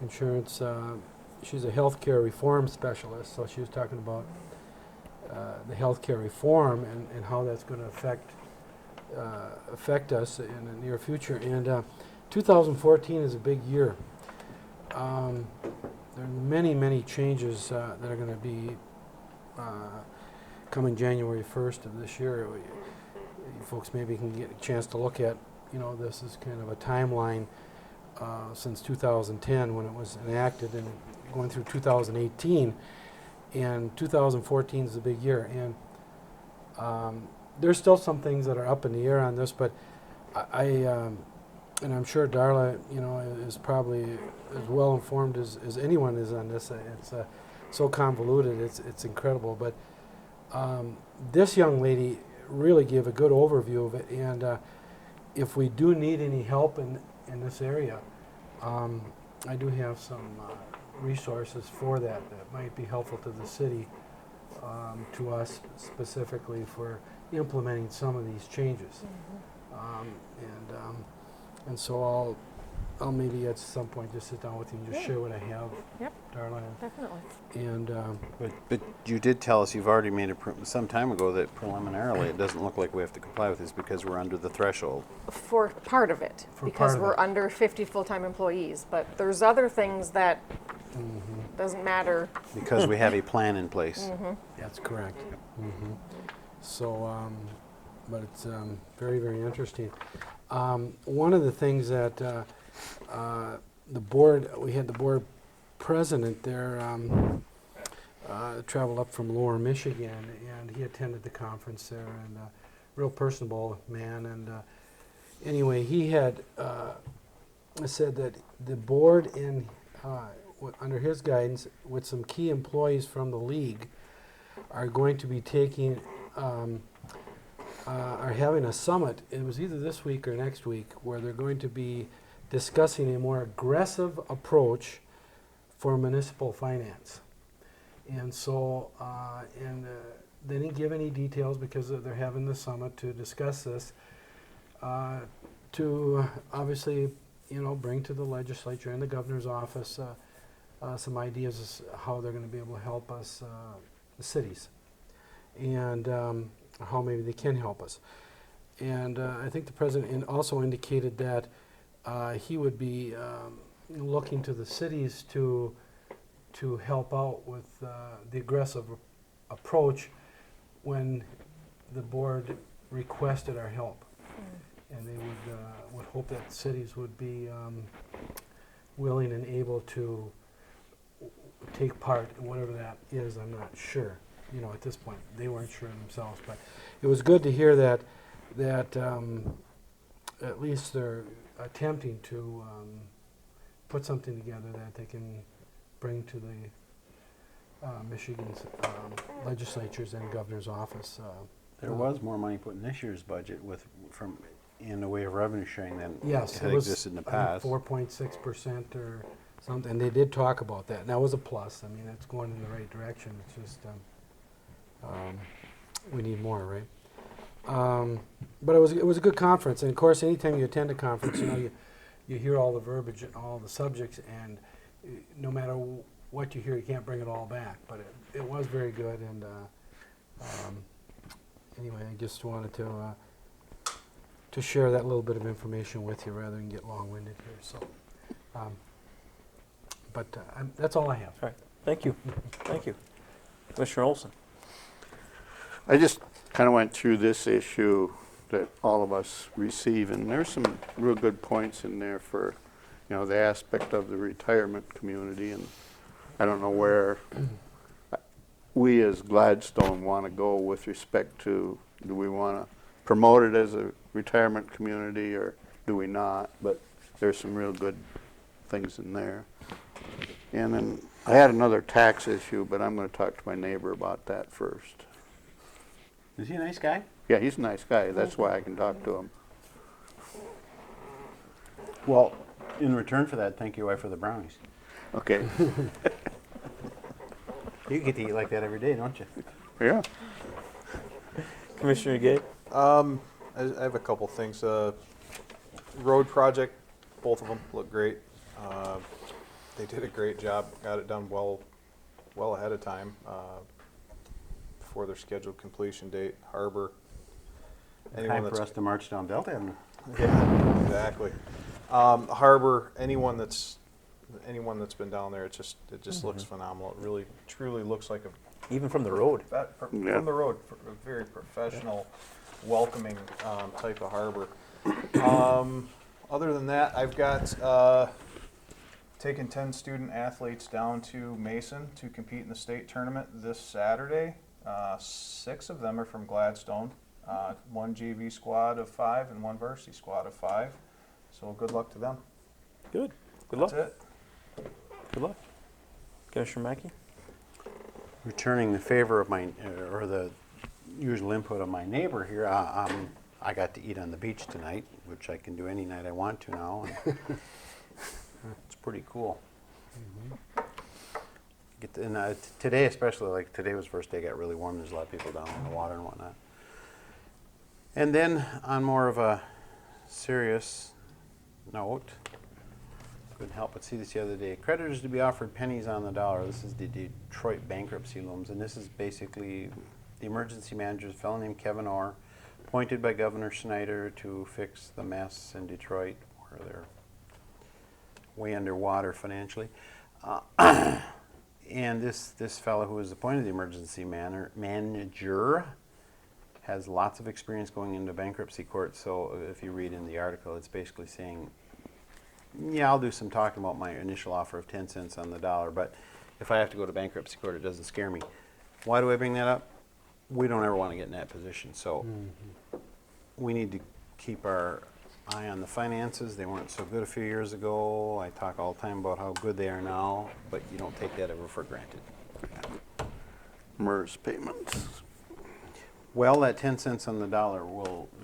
Insurance. She's a healthcare reform specialist, so she was talking about the healthcare reform and how that's going to affect us in the near future. And 2014 is a big year. There are many changes that are going to be coming January 1st of this year. You folks maybe can get a chance to look at, this is kind of a timeline since 2010 when it was enacted and going through 2018. And 2014 is a big year. And there's still some things that are up in the air on this, but and I'm sure Darla, is probably as well informed as anyone is on this. It's so convoluted, it's incredible. But this young lady really gave a good overview of it, and if we do need any help in this area, I do have some resources for that might be helpful to the city, to us specifically for implementing some of these changes. And so I'll maybe at some point just sit down with you and just share what I have, Yep. Darla. Definitely. And But you did tell us you've already made some time ago that preliminarily it doesn't look like we have to comply with this because we're under the threshold. For part of it, For because part of we're it. under 50 full-time employees, but there's other things that doesn't matter. Because we have a plan in place. that's correct. So, but it's very, very interesting. One of the things that we had the board president there traveled up from Lower Michigan, and he attended the conference there, and real personable man. And anyway, he had said that the board under his guidance, with some key employees from the league, are going to be taking are having a summit. It was either this week or next week, where they're going to be discussing a more aggressive approach for municipal finance. And so, they didn't give any details because they're having the summit to discuss this, to obviously, bring to the legislature and the governor's office some ideas as how they're going to be able to help us, the cities, and how maybe they can help us. And I think the president also indicated that he would be looking to the cities to help out with the aggressive approach when the board requested our help. And they would hope that cities would be willing and able to take part in whatever that is. I'm not sure. At this point, they weren't sure themselves. But it was good to hear that at least they're attempting to put something together that they can bring to Michigan's legislatures and governor's office. There was more money put in this year's budget in the way of revenue sharing than Yes, had it was existed in the I think, past. 4.6% or something, and they did talk about that. And that was a plus. I mean, it's going in the right direction. It's just we need more, right? But it was a good conference, and of course, anytime you attend a conference, you hear all the verbiage and all the subjects, and no matter what you hear, you can't bring it all back. But it was very good, and anyway, I just wanted to share that little bit of information with you rather than get long-winded here. So, that's all I have. All right, thank you. Thank you. Commissioner Olson. I just kind of went through this issue that all of us receive, and there's some real good points in there for, the aspect of the retirement community, and I don't know where we as Gladstone want to go with respect to, do we want to promote it as a retirement community or do we not? But there's some real good things in there. And then I had another tax issue, but I'm going to talk to my neighbor about that first. Is he a nice guy? Yeah, he's a nice guy. That's why I can talk to him. Well, in return for that, thank your wife for the brownies. Okay. You get to eat like that every day, don't you? Yeah. Commissioner Gay. I have a couple things. Road project, both of them look great. They did a great job. Got it done well ahead of time before their scheduled completion date. Harbor. Time for us to march down Delta Avenue. Yeah, exactly. Harbor. Anyone that's been down there, it just looks phenomenal. It really, truly looks like Even from the road. from the road, a very professional, welcoming type of harbor. Other than that, I've got taken 10 student athletes down to Mason to compete in the state tournament this Saturday. 6 of them are from Gladstone. 1 JV squad of 5 and 1 varsity squad of 5. So good luck to them. Good. Good luck. That's it. Good luck. Commissioner Mackey. Returning the favor of or the usual input of my neighbor here, I got to eat on the beach tonight, which I can do any night I want to now. And it's pretty cool. Today especially, like today was the first day it got really warm. There's a lot of people down in the water and whatnot. And then on more of a serious note, couldn't help but see this the other day. Creditors to be offered pennies on the dollar. This is the Detroit bankruptcy looms, and this is basically the emergency manager, a fellow named Kevin Orr, appointed by Governor Snyder to fix the mess in Detroit where they're way underwater financially. And this fellow who was appointed the emergency manager has lots of experience going into bankruptcy court. So if you read in the article, it's basically saying, yeah, I'll do some talking about my initial offer of 10 cents on the dollar, but if I have to go to bankruptcy court, it doesn't scare me. Why do I bring that up? We don't ever want to get in that position. So we need to keep our eye on the finances. They weren't so good a few years ago. I talk all the time about how good they are now, but you don't take that ever for granted. MERS payments. Well, that 10 cents on the dollar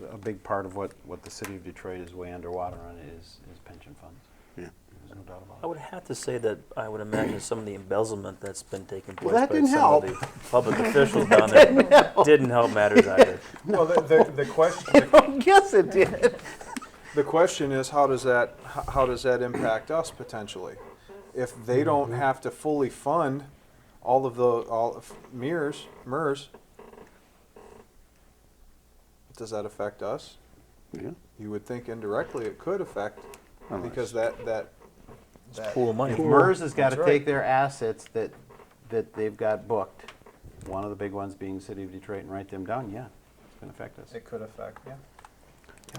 a big part of what the city of Detroit is way underwater on is pension funds. Yeah. There's no doubt about I would have to say that I would imagine some of the embezzlement that's been taking place that by didn't some help. of the public officials down there didn't help matters either. Well, the question. it. Yes, it did. The question is, how does that impact us potentially? If they don't have to fully fund all of MERS, does that affect us? Yeah. You would think indirectly it could affect, Unless- because that Pool of money. If MERS has got to That's take right. their assets that they've got booked, one of the big ones being City of Detroit, and write them down, yeah, it's going to affect us. it could affect. Yeah.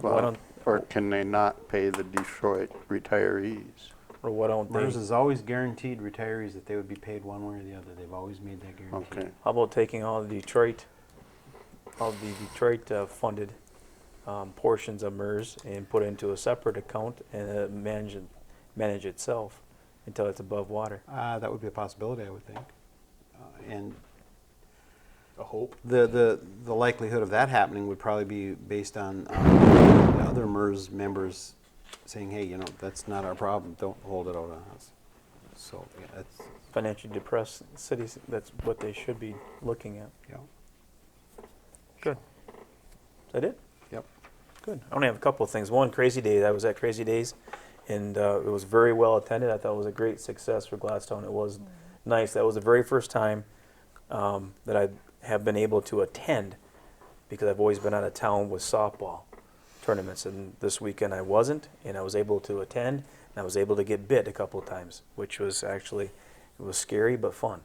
Why Well, don't- or can they not pay the Detroit retirees? Or why don't they? MERS has always guaranteed retirees that they would be paid one way or the other. They've always made that guarantee. Okay. How about taking all the Detroit funded portions of MERS and put it into a separate account and manage itself until it's above water? That would be a possibility, I would think. And A hope. the likelihood of that happening would probably be based on the other MERS members saying, hey, you know, that's not our problem, don't hold it out on us. So, yeah, that's, Financially depressed cities, that's what they should be looking at. yeah. Good. Is that it? Yep. Good. I only have a couple of things. One, Crazy Days. I was at Crazy Days, and it was very well attended. I thought it was a great success for Gladstone. It was nice. That was the very first time that I have been able to attend, because I've always been out of town with softball tournaments, and this weekend I wasn't, and I was able to attend, and I was able to get bit a couple of times, which was actually, it was scary but fun.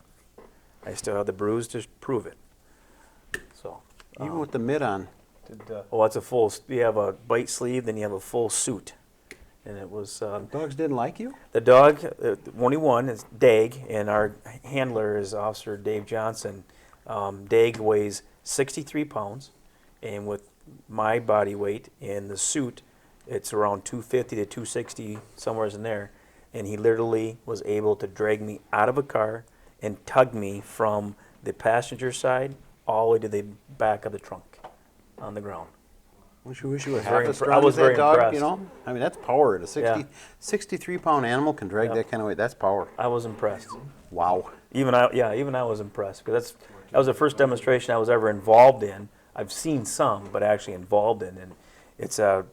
I still have the bruise to prove it. So. Even with the mitt on. Oh, it's a full. You have a bite sleeve, then you have a full suit, and it was. Dogs didn't like you? The dog, only one, is Dag, and our handler is Officer Dave Johnson. Dag weighs 63 pounds, and with my body weight and the suit, it's around 250 to 260, somewhere in there. And he literally was able to drag me out of a car and tug me from the passenger side all the way to the back of the trunk on the ground. Wish you were Very half as impre- strong I was as that very dog, impressed. you know? I mean, that's power. A 63-pound animal can drag Yep. that kind of weight. That's power. I was impressed. Wow. Even I was impressed, because that was the first demonstration I was ever involved in. I've seen some, but actually involved in, and it's a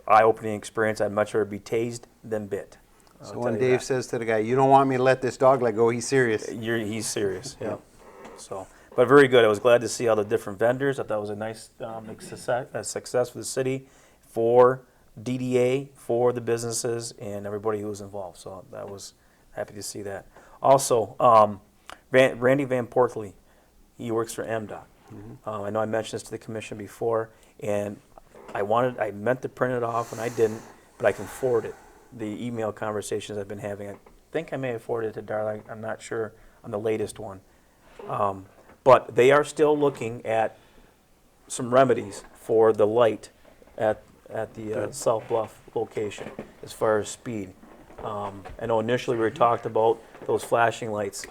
eye-opening experience. I'd much rather be tased than bit. I'll So tell when you Dave that. says to the guy, you don't want me to let this dog let go, he's serious. He's serious, yeah. So, but very good. I was glad to see all the different vendors. I thought it was a nice success for the city, for DDA, for the businesses, and everybody who was involved. So I was happy to see that. Also, Randy Van Portley, he works for MDOT. I know I mentioned this to the commission before, and I meant to print it off, and I didn't, but I can forward it. The email conversations I've been having, I think I may have forwarded it to Darla, I'm not sure on the latest one. But they are still looking at some remedies for the light at the South Bluff location as far as speed. I know initially we talked about those flashing lights.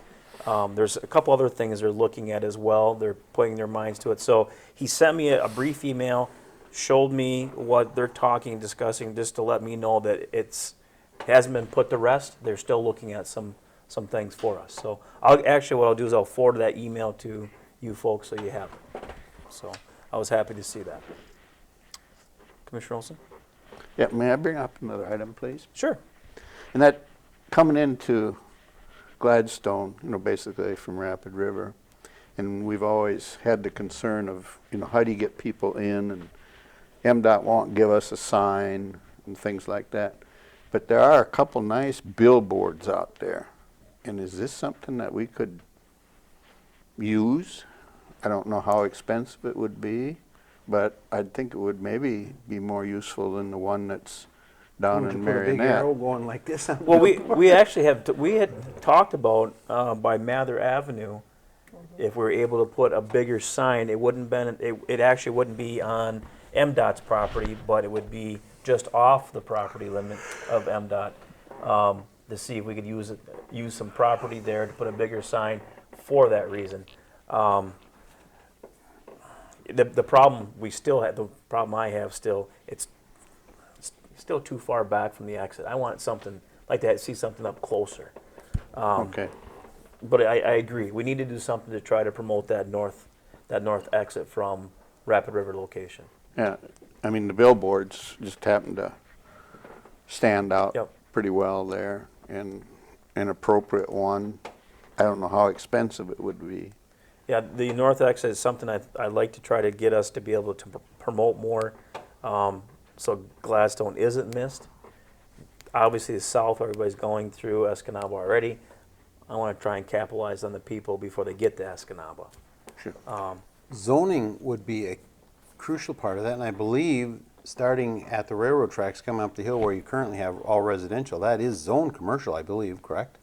There's a couple other things they're looking at as well. They're putting their minds to it. So he sent me a brief email, showed me what they're discussing, just to let me know that it hasn't been put to rest. They're still looking at some things for us. So what I'll do is I'll forward that email to you folks so you have it. So I was happy to see that. Commissioner Olson? Yeah, may I bring up another item, please? Sure. And that, coming into Gladstone, basically from Rapid River, and we've always had the concern of, how do you get people in, and MDOT won't give us a sign and things like that. But there are a couple nice billboards out there. And is this something that we could use? I don't know how expensive it would be, but I think it would maybe be more useful than the one that's down in Put a big Marionette. arrow going like this. Well, we actually we had talked about by Mather Avenue, if we were able to put a bigger sign, it actually wouldn't be on MDOT's property, but it would be just off the property limit of MDOT, to see if we could use some property there to put a bigger sign for that reason. The problem I have still, it's still too far back from the exit. I want like to see something up closer. Okay. But I agree. We need to do something to try to promote that north exit from Rapid River location. Yeah, I mean, the billboards just happen to stand out Yep. pretty well there, and an appropriate one. I don't know how expensive it would be. Yeah, the north exit is something I'd like to try to get us to be able to promote more, so Gladstone isn't missed. Obviously, the south, everybody's going through Escanaba already. I want to try and capitalize on the people before they get to Escanaba. Sure. Zoning would be a crucial part of that, and I believe starting at the railroad tracks coming up the hill where you currently have all residential, that is zone commercial, I believe, correct?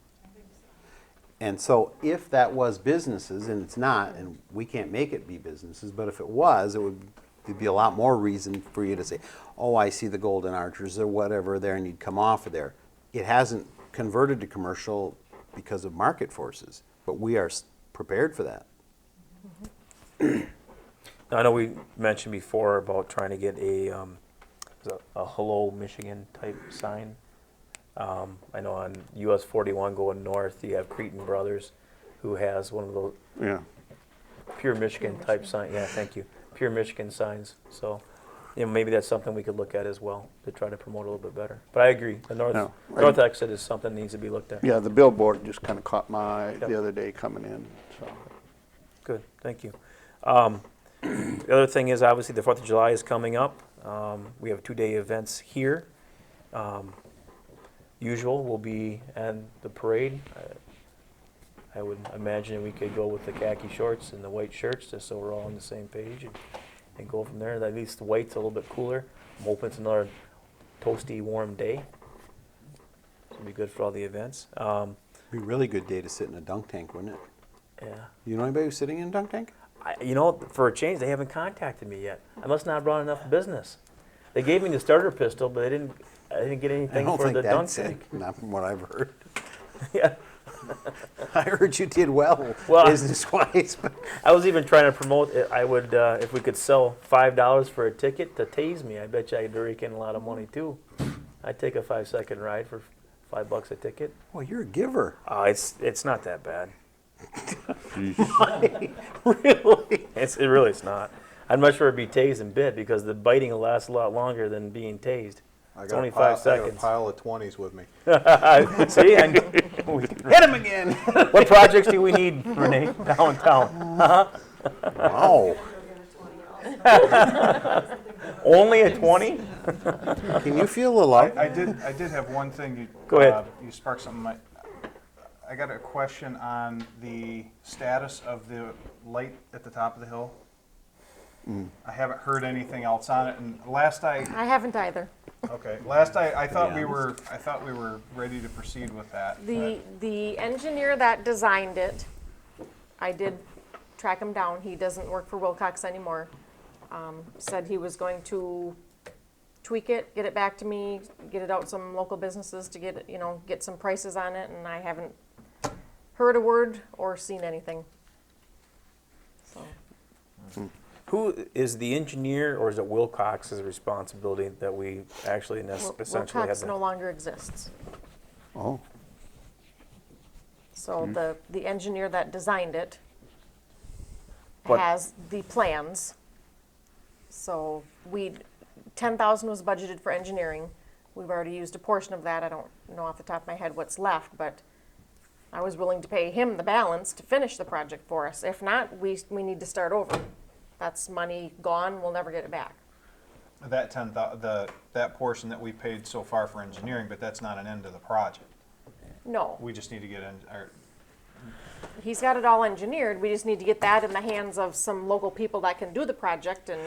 And so if that was businesses, and it's not, and we can't make it be businesses, but if it was, there'd be a lot more reason for you to say, oh, I see the Golden Archers or whatever there, and you'd come off of there. It hasn't converted to commercial because of market forces, but we are prepared for that. I know we mentioned before about trying to get a Hello Michigan type sign. I know on US 41 going north, you have Cretin Brothers, who has one of those Yeah. pure Michigan type sign. Yeah, thank you. Pure Michigan signs. So, maybe that's something we could look at as well to try to promote a little bit better. But I agree, the No, north exit is something that needs to be looked at. Yeah, the billboard just kind of caught my eye Yep. the other day coming in, so. Good, thank you. The other thing is, obviously, the 4th of July is coming up. We have 2-day events here. Usual will be at the parade. I would imagine we could go with the khaki shorts and the white shirts, just so we're all on the same page, and go from there. At least the white's a little bit cooler. I'm hoping it's another toasty, warm day. It'll be good for all the events. Be a really good day to sit in a dunk tank, wouldn't it? Yeah. You know anybody who's sitting in a dunk tank? For a change, they haven't contacted me yet. I must not have brought enough business. They gave me the starter pistol, but I didn't get I anything don't for think the dunk that's tank. it, not from what I've heard. Yeah. I heard you did well, Well, business-wise, but I was even trying to promote it. I would, if we could sell $5 for a ticket to tase me, I bet you I'd rake in a lot of money too. I'd take a 5-second ride for $5 a ticket. well, you're a giver. It's not that bad. Really? It really is not. I'd much rather be tased than bit because the biting will last a lot longer than being tased. It's only 5 I got a seconds. pile of 20s with me. See, Hit him again. what projects do we need, Renee, downtown? Wow. Only a 20? Can you feel the love? I did have one thing. Go ahead. You sparked something. I got a question on the status of the light at the top of the hill. I haven't heard anything else on it, and last I haven't either. I thought Yeah. we were ready to proceed with that. The engineer that designed it, I did track him down. He doesn't work for Wilcox anymore. Said he was going to tweak it, get it back to me, get it out to some local businesses to get some prices on it, and I haven't heard a word or seen anything. So. Who is the engineer, or is it Wilcox's responsibility that we actually essentially Wilcox have no that? longer exists. Oh, So the engineer that designed it But- has the plans. So $10,000 was budgeted for engineering. We've already used a portion of that. I don't know off the top of my head what's left, but I was willing to pay him the balance to finish the project for us. If not, we need to start over. That's money gone. We'll never get it back. That that portion that we paid so far for engineering, but that's not an end to the project. No, We just need to get in. he's got it all engineered. We just need to get that in the hands of some local people that can do the project and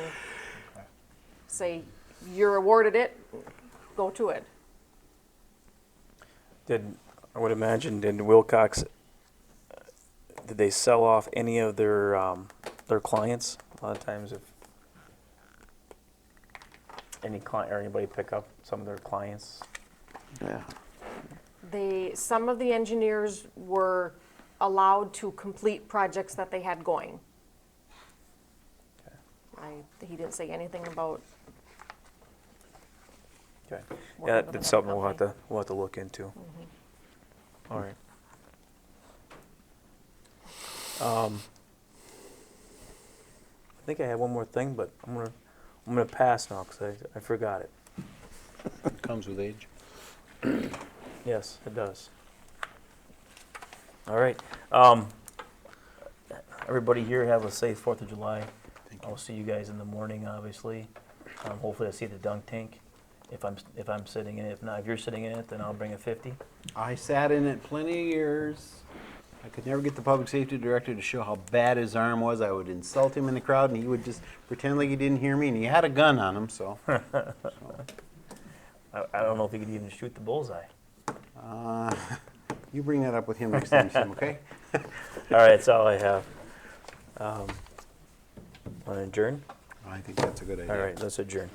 say, you're awarded it, go to it. I would imagine, did Wilcox, did they sell off any of their clients? A lot of times if any client or anybody pick up some of their clients. Yeah. Some of the engineers were allowed to complete projects that they had going. He didn't say anything about. Okay. working Yeah, with that's another something company. we'll have to look into. All right. I think I had one more thing, but I'm gonna pass now because I forgot it. comes with age. Yes, it does. All right. Everybody here have a safe 4th of July. I'll see you guys in the morning, obviously. Hopefully I see the dunk tank if I'm sitting in it. If not, if you're sitting in it, then I'll bring a 50. I sat in it plenty of years. I could never get the public safety director to show how bad his arm was. I would insult him in the crowd, and he would just pretend like he didn't hear me, and he had a gun on him, so. I don't know if you could even shoot the bullseye. You bring that up with him next time, Tim, okay? All right, that's all I have. Want to adjourn? I think that's a good idea. All right, let's adjourn.